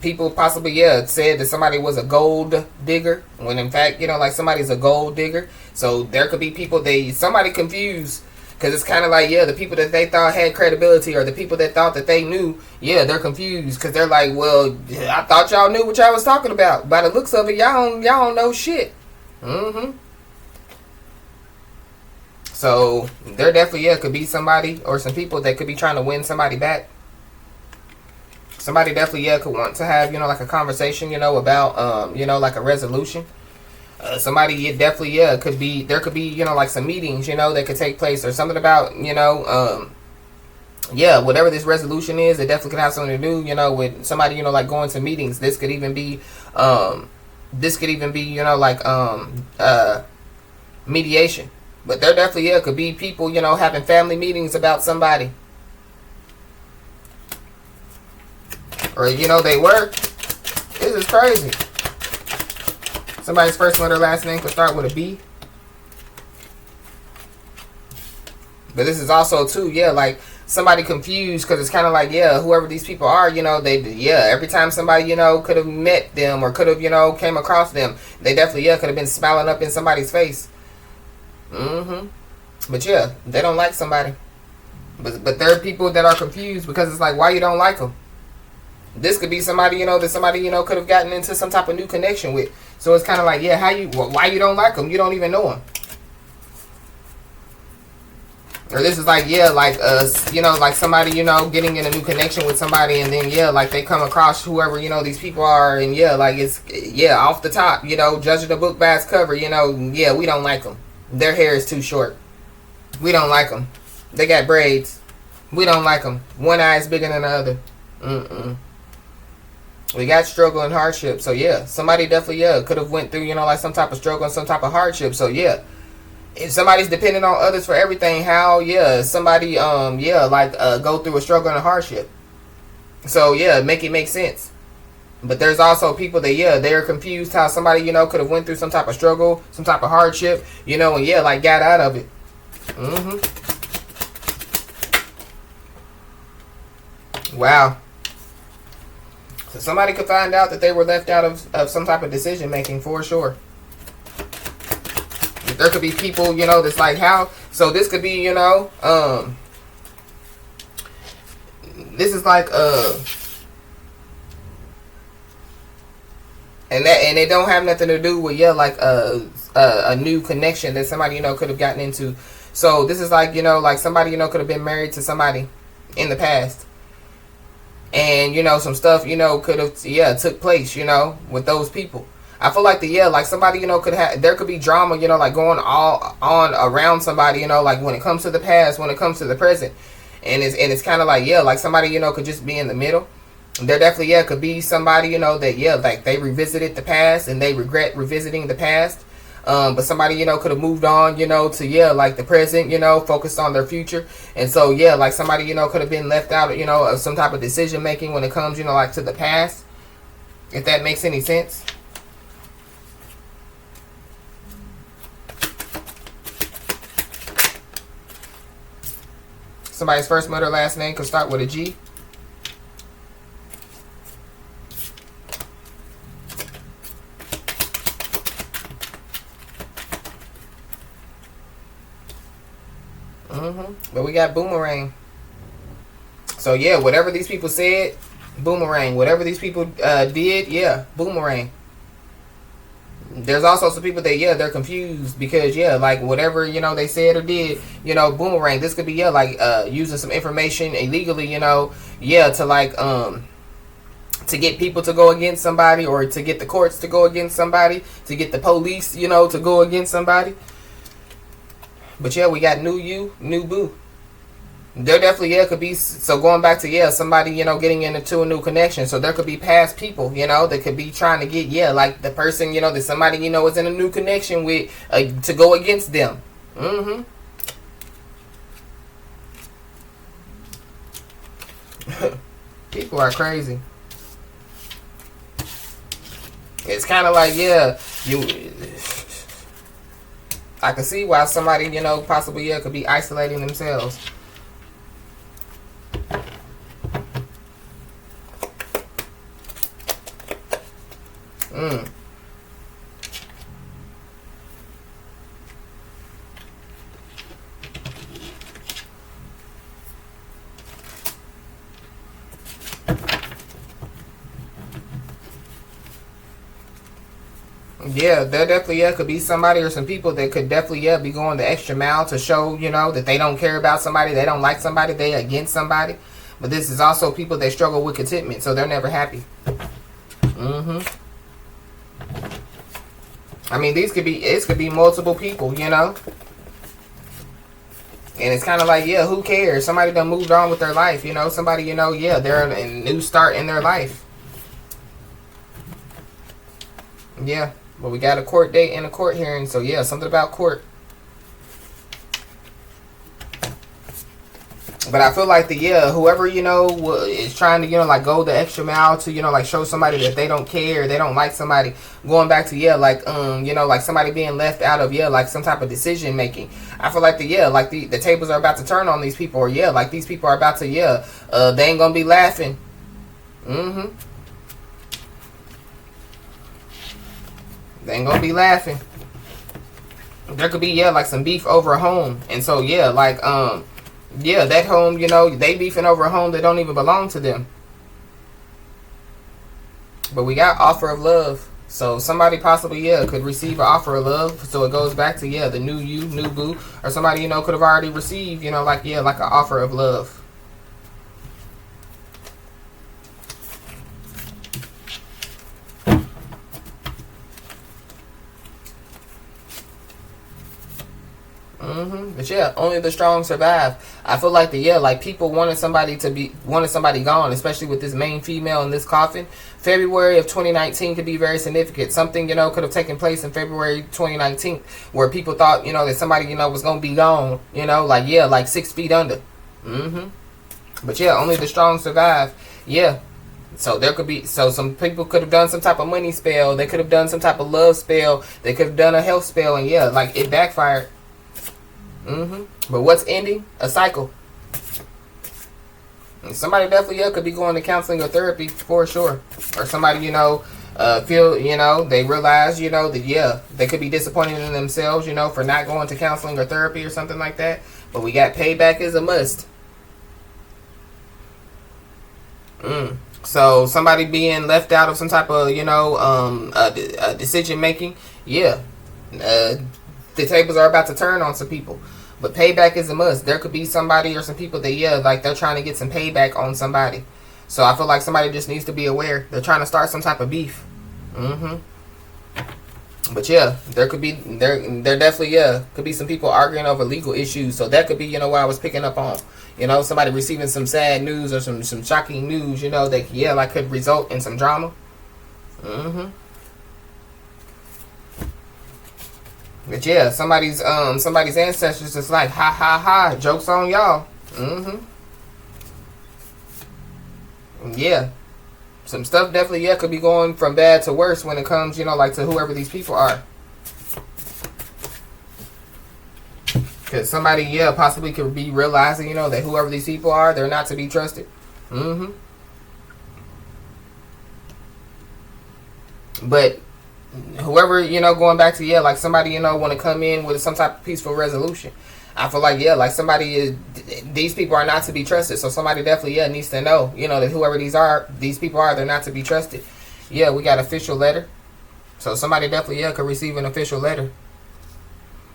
People possibly, yeah, said that somebody was a gold digger, when in fact, like somebody's a gold digger. So there could be people, somebody confused. Because it's kind of like, yeah, the people that they thought had credibility, or the people that thought that they knew, yeah, they're confused. Because they're like, well, I thought y'all knew what y'all was talking about. By the looks of it, y'all don't know shit. Mm-hmm. So there definitely, yeah, could be somebody or some people that could be trying to win somebody back. Somebody definitely, yeah, could want to have, like a conversation, about, like a resolution. Somebody definitely, yeah, could be, there could be, like some meetings, that could take place, or something about, yeah, whatever this resolution is, it definitely could have something to do, with somebody, like going to meetings. This could even be, like, mediation. But there definitely, yeah, could be people, having family meetings about somebody. Or, they were. This is crazy. Somebody's first letter, last name could start with a B. But this is also, too, yeah, like, somebody confused, because it's kind of like, yeah, whoever these people are, they, yeah, every time somebody, could have met them, or could have, came across them, they definitely, yeah, could have been smiling up in somebody's face. Mm-hmm. But, yeah, they don't like somebody. But there are people that are confused, because it's like, why you don't like them? This could be somebody, that somebody, could have gotten into some type of new connection with. So it's kind of like, yeah, why you don't like them? You don't even know them. Or this is like, yeah, like, like somebody, getting in a new connection with somebody, and then, yeah, like they come across whoever, these people are, and yeah, like it's, yeah, off the top, judging the book by its cover, yeah, we don't like them. Their hair is too short. We don't like them. They got braids. We don't like them. One eye is bigger than the other. Mm-mm. We got struggle and hardship. So, yeah, somebody definitely, yeah, could have went through, like some type of struggle and some type of hardship. So, yeah, if somebody's dependent on others for everything, how, yeah, somebody, yeah, like, go through a struggle and a hardship. So, yeah, make it make sense. But there's also people that, yeah, they're confused how somebody, could have went through some type of struggle, some type of hardship, and, yeah, like, got out of it. Mm-hmm. Wow. So somebody could find out that they were left out of some type of decision making, for sure. There could be people, that's like, how? So this could be, this is like, and it don't have nothing to do with, yeah, like a new connection that somebody, could have gotten into. So this is like, like somebody, could have been married to somebody in the past. And, some stuff, could have, yeah, took place, with those people. I feel like like somebody, could have, there could be drama, like going all on around somebody, like when it comes to the past, when it comes to the present. And it's kind of like, yeah, like somebody, could just be in the middle. There definitely, yeah, could be somebody, you know, that, yeah, like they revisited the past and they regret revisiting the past. But somebody, you know, could have moved on, you know, to, yeah, like the present, you know, focused on their future. And so, yeah, like somebody, you know, could have been left out, you know, of some type of decision making when it comes, you know, like to the past. If that makes any sense. Somebody's first, middle, last name could start with a G. But we got boomerang. So yeah, whatever these people said, boomerang. Whatever these people did, yeah, boomerang. There's also some people that, yeah, they're confused because, yeah, like whatever, you know, they said or did, you know, boomerang. This could be, yeah, like using some information illegally, you know, yeah, to like to get people to go against somebody, or to get the courts to go against somebody, to get the police, you know, to go against somebody. But yeah, we got new you, new boo. There definitely, yeah, could be, so going back to, yeah, somebody, you know, getting into a new connection. So there could be past people, you know, that could be trying to get, yeah, like the person, you know, that somebody, you know, is in a new connection with, to go against them. People are crazy. It's kind of like, yeah, I can see why somebody, you know, possibly, yeah, could be isolating themselves. Yeah, there definitely, yeah, could be somebody or some people that could definitely, yeah, be going the extra mile to show, you know, that they don't care about somebody, they don't like somebody, they against somebody. But this is also people that struggle with contentment, so they're never happy. I mean, this could be multiple people, you know. And it's kind of like, yeah, who cares? Somebody done moved on with their life, you know. Somebody, you know, yeah, they're in a new start in their life. Yeah. But we got a court date and a court hearing. So, yeah, something about court. But I feel like whoever, you know, is trying to, you know, like go the extra mile to, you know, like show somebody that they don't care, they don't like somebody, going back to, yeah, like, you know, like somebody being left out of, yeah, like some type of decision making. I feel like like the tables are about to turn on these people, or, yeah, like these people are about to, yeah, they ain't gonna be laughing. They ain't gonna be laughing. There could be, yeah, like some beef over a home. And so, yeah, like, yeah, that home, you know, they beefing over a home that don't even belong to them. But we got offer of love. So somebody possibly, yeah, could receive an offer of love. So it goes back to, yeah, the new you, new boo. Or somebody, you know, could have already received, you know, like, yeah, like an offer of love. But yeah, only the strong survive. I feel like like people wanted somebody gone, especially with this main female in this coffin. February of 2019 could be very significant. Something, you know, could have taken place in February 2019 where people thought, you know, that somebody, you know, was gonna be gone, you know, like, yeah, like 6 feet under. But yeah, only the strong survive. Yeah. So there could be, so some people could have done some type of money spell, they could have done some type of love spell, they could have done a health spell, and yeah, like it backfired. But what's ending? A cycle. And somebody definitely could be going to counseling or therapy for sure. Or somebody, you know, feel, you know, they realize, you know, that, they could be disappointed in themselves, you know, for not going to counseling or therapy or something like that. But we got payback is a must. So somebody being left out of some type of, you know, decision making. Yeah. The tables are about to turn on some people. But payback is a must. There could be somebody or some people that, like they're trying to get some payback on somebody. So I feel like somebody just needs to be aware. They're trying to start some type of beef. But yeah, there could be, there definitely, could be some people arguing over legal issues. So that could be, you know, what I was picking up on. You know, somebody receiving some sad news or some shocking news, you know, that, yeah, like could result in some drama. But yeah, somebody's ancestors just like, ha ha ha, joke's on y'all. Yeah. Some stuff definitely, yeah, could be going from bad to worse when it comes, you know, like to whoever these people are. Because somebody, yeah, possibly could be realizing, you know, that whoever these people are, they're not to be trusted. But whoever, you know, going back to, yeah, like somebody, you know, want to come in with some type of peaceful resolution. I feel like, yeah, like somebody is, these people are not to be trusted. So somebody definitely, yeah, needs to know, you know, that whoever these people are, they're not to be trusted. Yeah, we got official letter. So somebody definitely, yeah, could receive an official letter.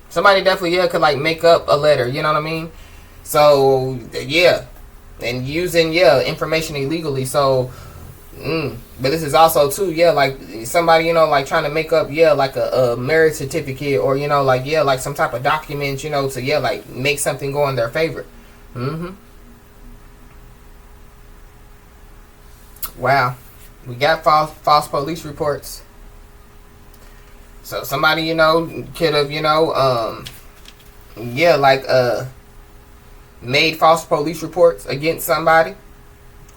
Somebody definitely, yeah, could like make up a letter, you know what I mean? So, yeah, and using, yeah, information illegally. So, but this is also too, yeah, like somebody, you know, like trying to make up, yeah, like a marriage certificate or, you know, like, yeah, like some type of document, you know, to, yeah, like make something go in their favor. Wow. We got false police reports. So somebody, you know, could have, you know, yeah, like made false police reports against somebody,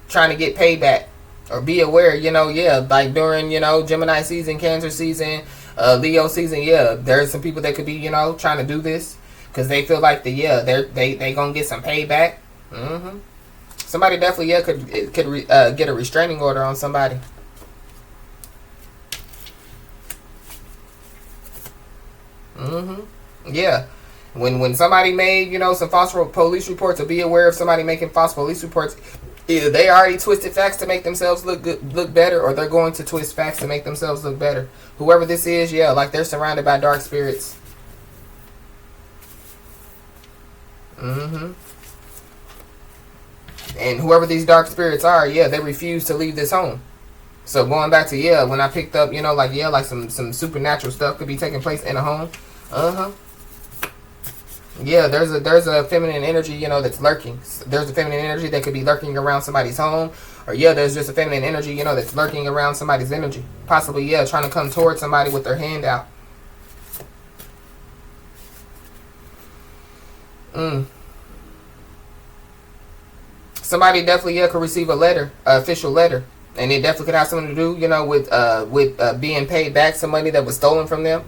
trying to get payback. Or be aware, you know, yeah, like during, you know, Gemini season, Cancer season, Leo season, yeah, there's some people that could be, you know, trying to do this because they feel like they gonna get some payback. Somebody definitely, yeah, could get a restraining order on somebody. Yeah. When somebody made, you know, some false police reports, or be aware of somebody making false police reports, either they already twisted facts to make themselves look better, or they're going to twist facts to make themselves look better. Whoever this is, yeah, like they're surrounded by dark spirits. And whoever these dark spirits are, yeah, they refuse to leave this home. So going back to, yeah, when I picked up, you know, like, yeah, like some supernatural stuff could be taking place in a home. Yeah, there's a feminine energy, you know, that's lurking. There's a feminine energy that could be lurking around somebody's home. Or, yeah, there's just a feminine energy, you know, that's lurking around somebody's energy. Possibly, yeah, trying to come towards somebody with their hand out. Somebody definitely, yeah, could receive a letter, an official letter. And it definitely could have something to do, you know, with being paid back some money that was stolen from them.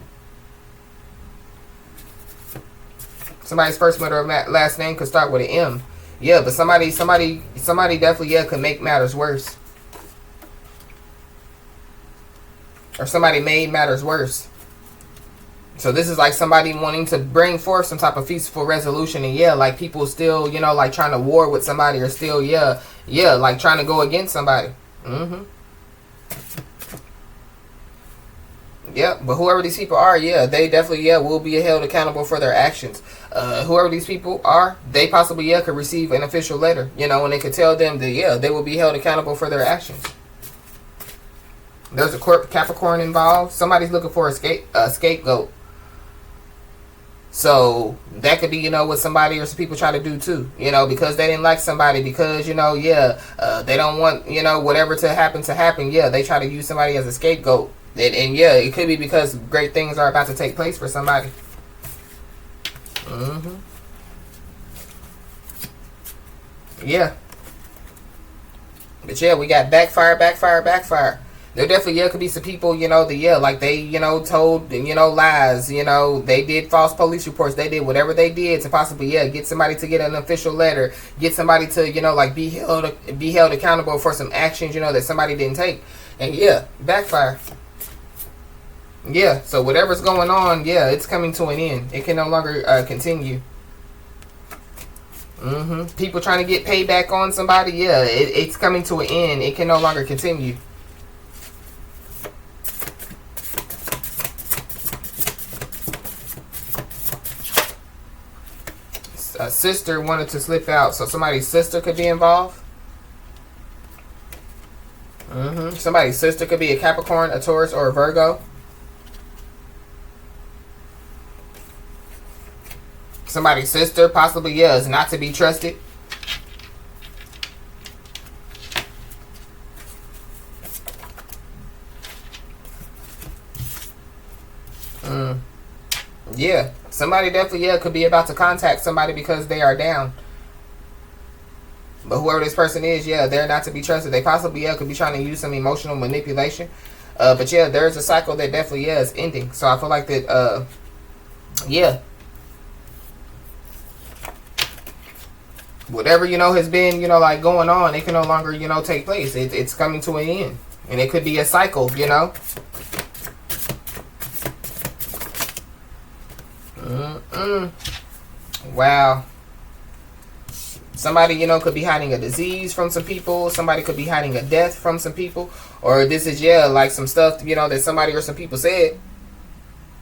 Somebody's first letter or last name could start with an M. Yeah, but somebody definitely, yeah, could make matters worse. Or somebody made matters worse. So this is like somebody wanting to bring forth some type of peaceful resolution. And yeah, like people still, you know, like trying to war with somebody, or still, yeah, like trying to go against somebody. Yeah, but whoever these people are, yeah, they definitely, yeah, will be held accountable for their actions. Whoever these people are, they possibly, yeah, could receive an official letter, you know, and they could tell them that, yeah, they will be held accountable for their actions. There's a Capricorn involved. Somebody's looking for a scapegoat. So that could be, you know, what somebody or some people try to do too, you know, because they didn't like somebody, because, you know, yeah, they don't want, you know, whatever to happen. Yeah, they try to use somebody as a scapegoat. And yeah, it could be because great things are about to take place for somebody. Yeah. But yeah, we got backfire. There definitely, yeah, could be some people, you know, like they, you know, told, you know, lies, you know, they did false police reports, they did whatever they did to possibly, yeah, get somebody to get an official letter, get somebody to, you know, like be held accountable for some actions, you know, that somebody didn't take. And yeah, backfire. Yeah, so whatever's going on, yeah, it's coming to an end. It can no longer continue. People trying to get payback on somebody, yeah, it's coming to an end. It can no longer continue. A sister wanted to slip out, so somebody's sister could be involved. Somebody's sister could be a Capricorn, a Taurus, or a Virgo. Somebody's sister possibly, yeah, is not to be trusted. Yeah, somebody definitely, yeah, could be about to contact somebody because they are down. But whoever this person is, yeah, they're not to be trusted. They possibly, yeah, could be trying to use some emotional manipulation. But yeah, there's a cycle that definitely, yeah, is ending. So I feel like that, yeah. Whatever, you know, has been, you know, like going on, it can no longer, you know, take place. It's coming to an end. And it could be a cycle, you know. Wow. Somebody, you know, could be hiding a disease from some people. Somebody could be hiding a death from some people. Or this is, yeah, like some stuff, you know, that somebody or some people said.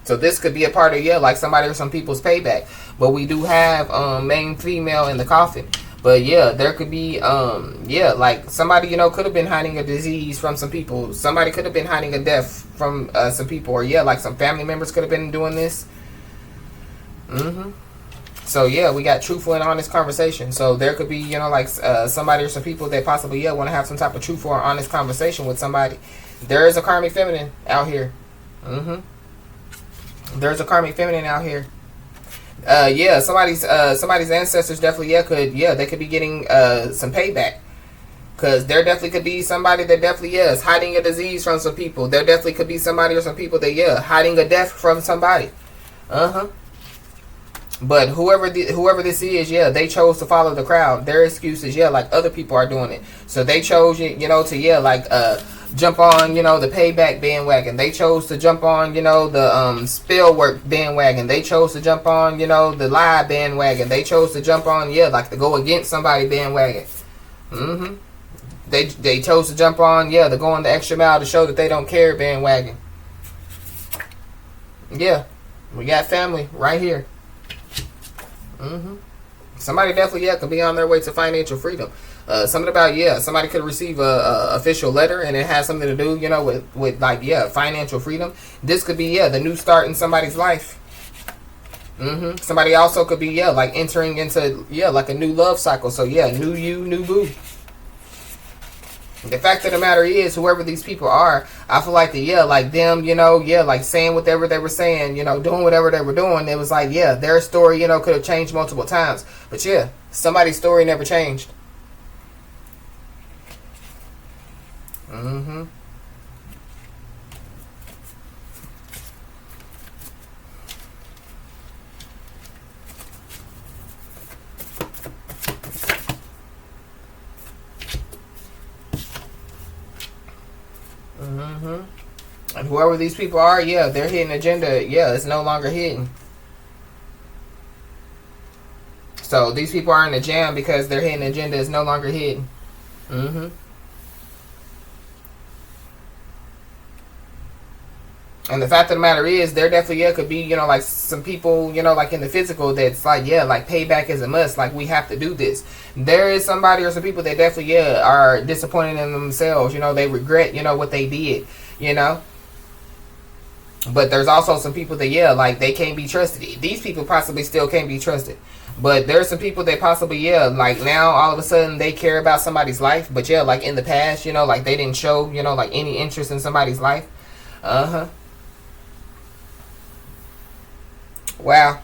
So this could be a part of, yeah, like somebody or some people's payback. But we do have main female in the coffin. But yeah, there could be, yeah, like somebody, you know, could have been hiding a disease from some people. Somebody could have been hiding a death from some people. Or yeah, like some family members could have been doing this. So yeah, we got truthful and honest conversation. So there could be, you know, like somebody or some people that possibly, yeah, want to have some type of truthful or honest conversation with somebody. There is a karmic feminine out here. There's a karmic feminine out here. Yeah, somebody's ancestors definitely, yeah, they could be getting some payback. Because there definitely could be somebody that definitely, yeah, is hiding a disease from some people. There definitely could be somebody or some people that, yeah, hiding a death from somebody. But whoever this is, yeah, they chose to follow the crowd. Their excuse is, yeah, like other people are doing it. So they chose, you know, to, yeah, like jump on, you know, the payback bandwagon. They chose to jump on, you know, the spell work bandwagon. They chose to jump on, you know, the lie bandwagon. They chose to jump on, yeah, like to go against somebody bandwagon. They chose to jump on, yeah, the going the extra mile to show that they don't care bandwagon. Yeah, we got family right here. Somebody definitely, yeah, could be on their way to financial freedom. Something about, yeah, somebody could receive a official letter and it has something to do, you know, with like, yeah, financial freedom. This could be, yeah, the new start in somebody's life. Somebody also could be, yeah, like entering into, yeah, like a new love cycle. So yeah, new you, new boo. The fact of the matter is, whoever these people are, I feel like yeah, like them, you know, yeah, like saying whatever they were saying, you know, doing whatever they were doing. It was like, yeah, their story, you know, could have changed multiple times. But yeah, somebody's story never changed. And whoever these people are, yeah, their hidden agenda, yeah, it's no longer hidden. So these people are in a jam because their hidden agenda is no longer hidden. And the fact of the matter is, there definitely, yeah, could be, you know, like some people, you know, like in the physical that's like, yeah, like payback is a must. Like we have to do this. There is somebody or some people that definitely, yeah, are disappointed in themselves. You know, they regret, you know, what they did, you know. But there's also some people that, yeah, like they can't be trusted. These people possibly still can't be trusted. But there's some people that possibly, yeah, like now all of a sudden they care about somebody's life. But yeah, like in the past, you know, like they didn't show, you know, like any interest in somebody's life. Wow.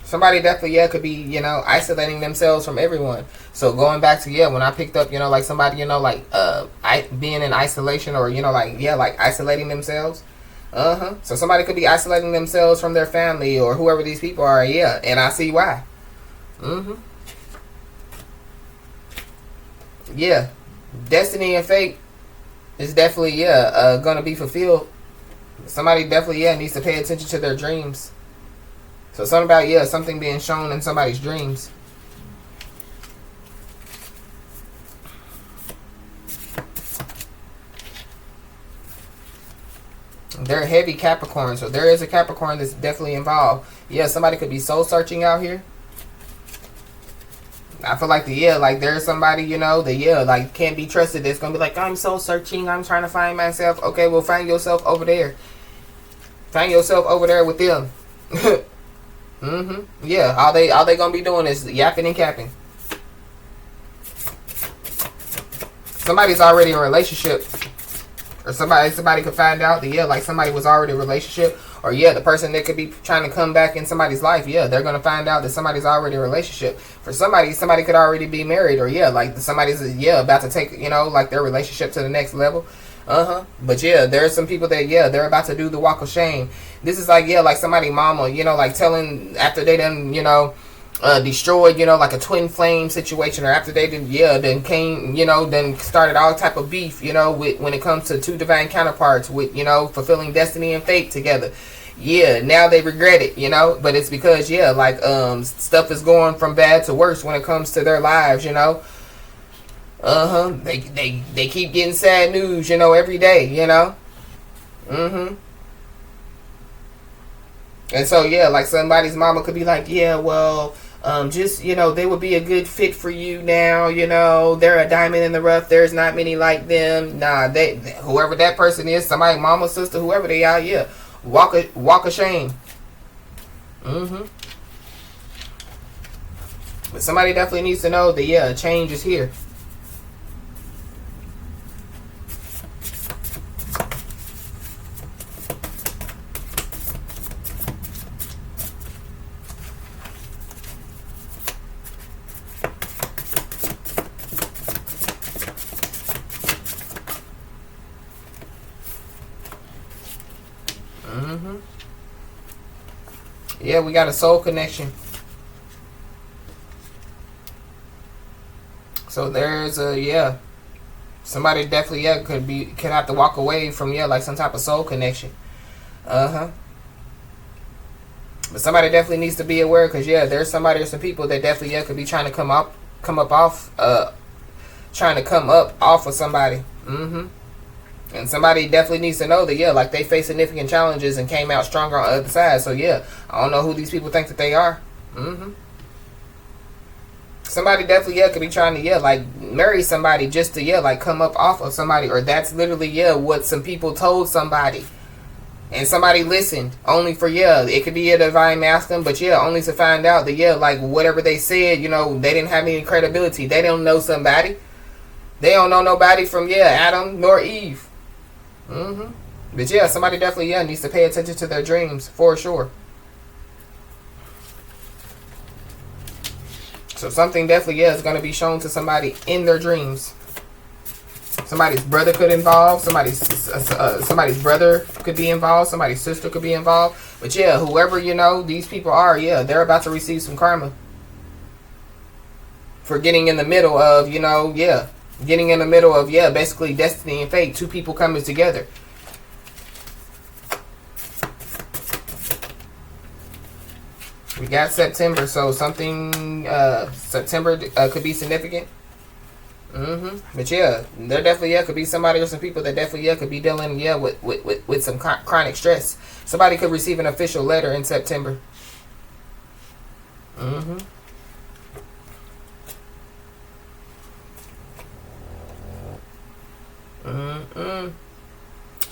Somebody definitely, yeah, could be, you know, isolating themselves from everyone. So going back to, yeah, when I picked up, you know, like somebody, you know, like being in isolation or, you know, like, yeah, like isolating themselves. So somebody could be isolating themselves from their family or whoever these people are, yeah, and I see why. Yeah. Destiny and fate is definitely, yeah, gonna be fulfilled. Somebody definitely, yeah, needs to pay attention to their dreams. So something about, yeah, something being shown in somebody's dreams. They're heavy Capricorn, so there is a Capricorn that's definitely involved. Yeah, somebody could be soul searching out here. I feel like yeah, like there's somebody, you know, that, yeah, like can't be trusted. That's gonna be like, I'm soul searching, I'm trying to find myself. Okay, well, find yourself over there. Find yourself over there with them. Yeah, all they gonna be doing is yapping and capping. Somebody's already in a relationship. Or somebody could find out that, yeah, like somebody was already in a relationship. Or yeah, the person that could be trying to come back in somebody's life, yeah, they're going to find out that somebody's already in a relationship. For somebody could already be married, or yeah, like somebody's about to take, like their relationship to the next level. But yeah, there's some people that, yeah, they're about to do the walk of shame. This is like, yeah, like somebody mama, like telling after they done, destroyed, like a twin flame situation, or after they then came, then started all type of beef, when it comes to two divine counterparts with, fulfilling destiny and fate together. Yeah, now they regret it, but it's because, yeah, like, stuff is going from bad to worse when it comes to their lives, They keep getting sad news, every day, And so, yeah, like somebody's mama could be like, yeah, well, just, they would be a good fit for you now, they're a diamond in the rough, there's not many like them. Nah, whoever that person is, somebody, mama, sister, whoever they are, yeah, walk of shame. But somebody definitely needs to know that, yeah, change is here. Yeah, we got a soul connection. So there's somebody definitely could have to walk away from like some type of soul connection. But somebody definitely needs to be aware, because there's somebody or some people that definitely could be trying to come up off of somebody. And somebody definitely needs to know that, like they face significant challenges and came out stronger on the other side. So I don't know who these people think that they are. Somebody definitely could be trying to like marry somebody just to like come up off of somebody, or that's literally what some people told somebody, and somebody listened only for it could be a divine masculine, but only to find out that like whatever they said, they didn't have any credibility. They don't know somebody. They don't know nobody from Adam nor Eve. But somebody definitely needs to pay attention to their dreams for sure. So something definitely is going to be shown to somebody in their dreams. Somebody's brother could involve. Somebody's brother could be involved. Somebody's sister could be involved. But whoever these people are, they're about to receive some karma for getting in the middle of getting in the middle of basically destiny and fate. Two people coming together. We got September, so something September could be significant. But there definitely could be somebody or some people that definitely could be dealing with some chronic stress. Somebody could receive an official letter in September.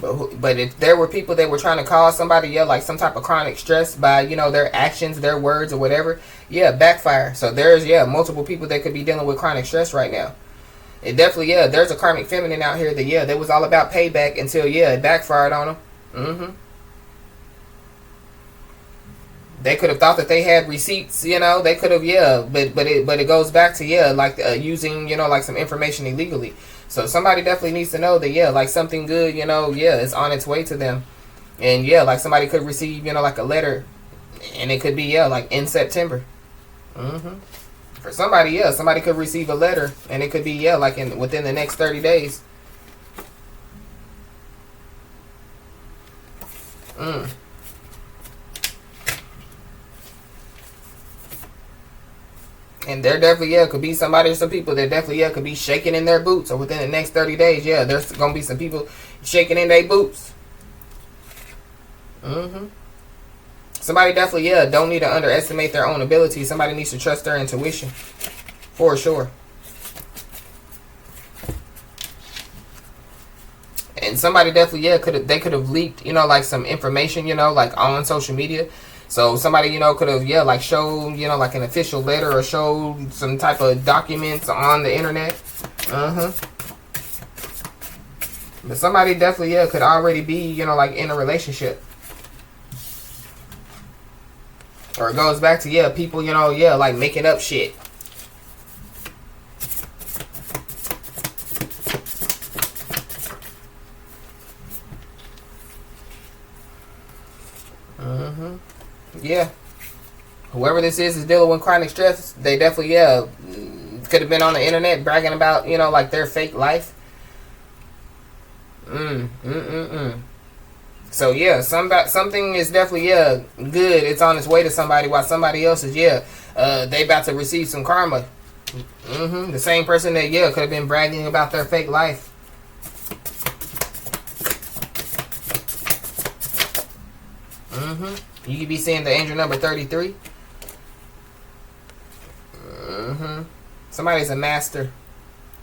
But if there were people that were trying to cause somebody like some type of chronic stress by their actions, their words, or whatever, backfire. So there's multiple people that could be dealing with chronic stress right now. It definitely there's a karmic feminine out here that that was all about payback until it backfired on them. They could have thought that they had receipts, they could have but it goes back to like using like some information illegally. So somebody definitely needs to know that like something good is on its way to them. And like somebody could receive like a letter, and it could be like in September. For somebody somebody could receive a letter, and it could be like within the next 30 days. And there definitely could be somebody or some people that definitely could be shaking in their boots, or within the next 30 days there's gonna be some people shaking in their boots. Somebody definitely don't need to underestimate their own ability. Somebody needs to trust their intuition for sure. And somebody definitely could have leaked like some information like on social media. So somebody, could have, like showed, like an official letter, or showed some type of documents on the internet. But somebody definitely, could already be, like in a relationship. Or it goes back to, yeah, people, you know, yeah, like making up shit. Yeah. Whoever this is dealing with chronic stress. They definitely, yeah, could have been on the internet bragging about, you know, like their fake life. So yeah, something is definitely, yeah, good. It's on its way to somebody, while somebody else is, yeah, they about to receive some karma. The same person that, yeah, could have been bragging about their fake life. You could be seeing the angel number 33. Somebody's a master,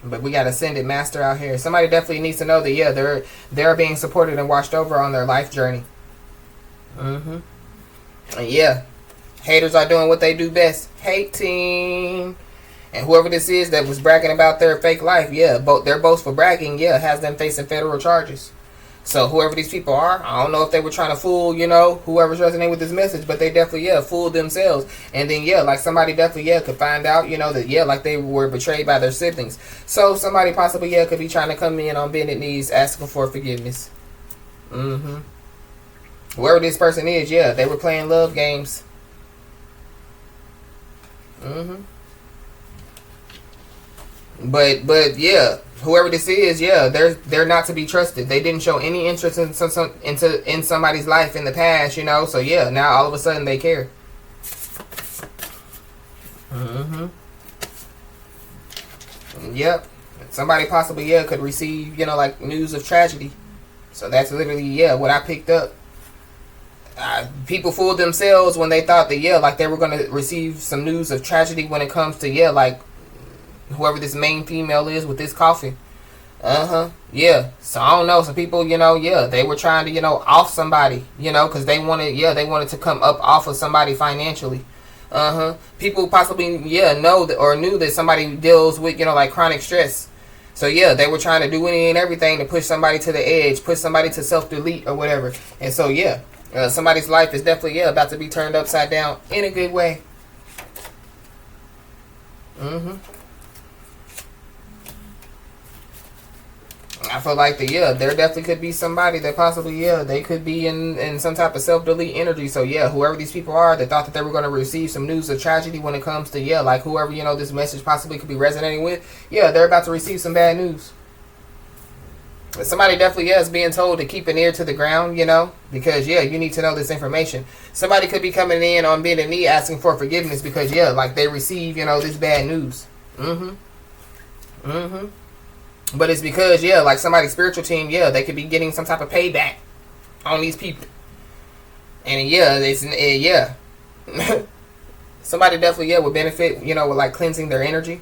but we got ascended master out here. Somebody definitely needs to know that, yeah, they're being supported and watched over on their life journey. And yeah, haters are doing what they do best, hating. And whoever this is that was bragging about their fake life, yeah, their boastful bragging, yeah, has them facing federal charges. So whoever these people are, I don't know if they were trying to fool, you know, whoever's resonating with this message, but they definitely, yeah, fooled themselves. And then, yeah, like somebody definitely, yeah, could find out, you know, that, yeah, like they were betrayed by their siblings. So somebody possibly, yeah, could be trying to come in on bended knees, asking for forgiveness. Whoever this person is, yeah, they were playing love games. But yeah, whoever this is, yeah, they're not to be trusted. They didn't show any interest in somebody's life in the past, you know. So yeah, now all of a sudden they care. Yep. Somebody possibly, yeah, could receive, you know, like news of tragedy. So that's literally, yeah, what I picked up. People fooled themselves when they thought that, yeah, like they were going to receive some news of tragedy when it comes to, yeah, like whoever this main female is with this coffin. Yeah. So I don't know. Some people, you know, yeah, they were trying to, you know, off somebody, you know, because they wanted to come up off of somebody financially. People possibly, yeah, know that or knew that somebody deals with, you know, like chronic stress. So yeah, they were trying to do any and everything to push somebody to the edge, push somebody to self-delete or whatever. And so yeah, somebody's life is definitely, yeah, about to be turned upside down in a good way. I feel like that, yeah, there definitely could be somebody that possibly, yeah, they could be in some type of self-delete energy. So yeah, whoever these people are that thought that they were going to receive some news of tragedy when it comes to, yeah, like whoever, you know, this message possibly could be resonating with, yeah, they're about to receive some bad news. Somebody definitely, yeah, is being told to keep an ear to the ground, you know, because, yeah, you need to know this information. Somebody could be coming in on bended knee asking for forgiveness because, yeah, like they receive, you know, this bad news. But it's because, yeah, like somebody's spiritual team, yeah, they could be getting some type of payback on these people. And yeah, yeah. Somebody definitely, yeah, would benefit, you know, with like cleansing their energy.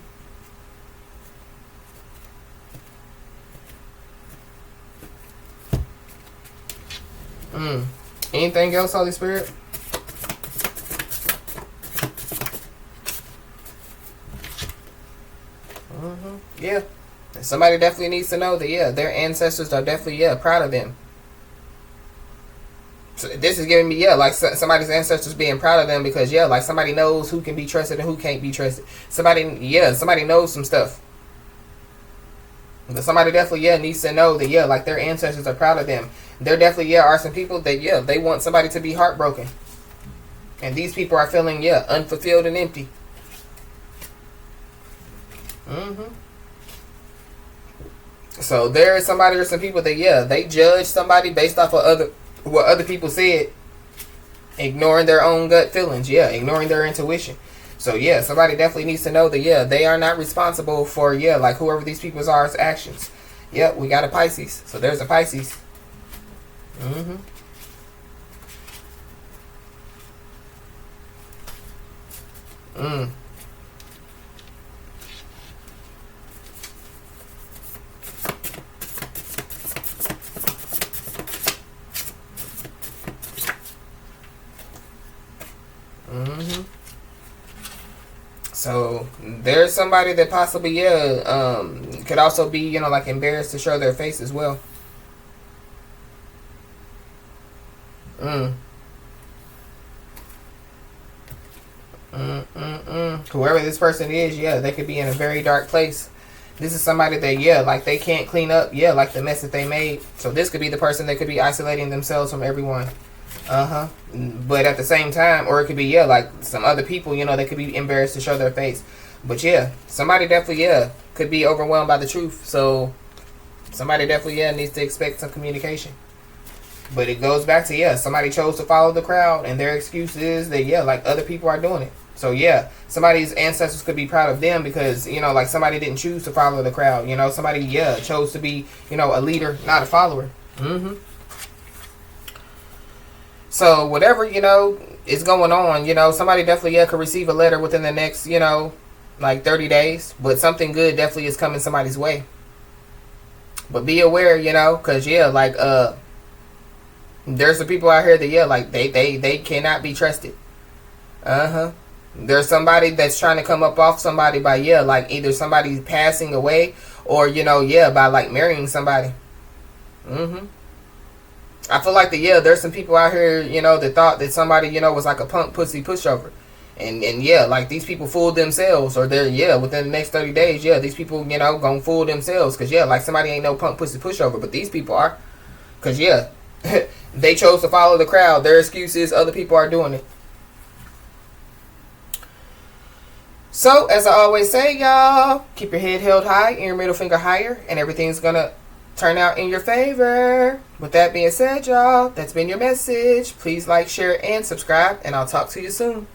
Anything else, Holy Spirit? Yeah. Somebody definitely needs to know that, yeah, their ancestors are definitely, yeah, proud of them. So this is giving me, yeah, like somebody's ancestors being proud of them because, yeah, like somebody knows who can be trusted and who can't be trusted. Somebody knows some stuff. But somebody definitely, yeah, needs to know that, yeah, like their ancestors are proud of them. There definitely, yeah, are some people that, yeah, they want somebody to be heartbroken. And these people are feeling, yeah, unfulfilled and empty. So there is somebody or some people that, yeah, they judge somebody based off of what other people said, ignoring their own gut feelings, yeah, ignoring their intuition. So yeah, somebody definitely needs to know that, yeah, they are not responsible for, yeah, like whoever these people's are actions. Yep, we got a Pisces. So there's a Pisces. So there's somebody that possibly, yeah, could also be, you know, like embarrassed to show their face as well. Whoever this person is, yeah, they could be in a very dark place. This is somebody that, yeah, like they can't clean up, yeah, like the mess that they made. So this could be the person that could be isolating themselves from everyone. But at the same time, or it could be, yeah, like some other people, you know, they could be embarrassed to show their face. But yeah, somebody definitely, yeah, could be overwhelmed by the truth. So somebody definitely, yeah, needs to expect some communication. But it goes back to, yeah, somebody chose to follow the crowd, and their excuse is that, yeah, like other people are doing it. So yeah, somebody's ancestors could be proud of them because, you know, like somebody didn't choose to follow the crowd. You know, somebody, yeah, chose to be, you know, a leader, not a follower. So whatever, you know, is going on, you know, somebody definitely, yeah, could receive a letter within the next, you know, like 30 days. But something good definitely is coming somebody's way. But be aware, you know, because, yeah, like, there's some people out here that, yeah, like, they cannot be trusted. There's somebody that's trying to come up off somebody by, yeah, like either somebody passing away or, you know, yeah, by like marrying somebody. I feel like that, yeah, there's some people out here, you know, that thought that somebody, you know, was like a punk pussy pushover. And yeah, like these people fooled themselves, or they're, yeah, within the next 30 days, yeah, these people, you know, gonna fool themselves. Because, yeah, like somebody ain't no punk pussy pushover, but these people are. Because, yeah, they chose to follow the crowd. Their excuse is other people are doing it. So, as I always say, y'all, keep your head held high and your middle finger higher, and everything's going to turn out in your favor. With that being said, y'all, that's been your message. Please like, share, and subscribe, and I'll talk to you soon.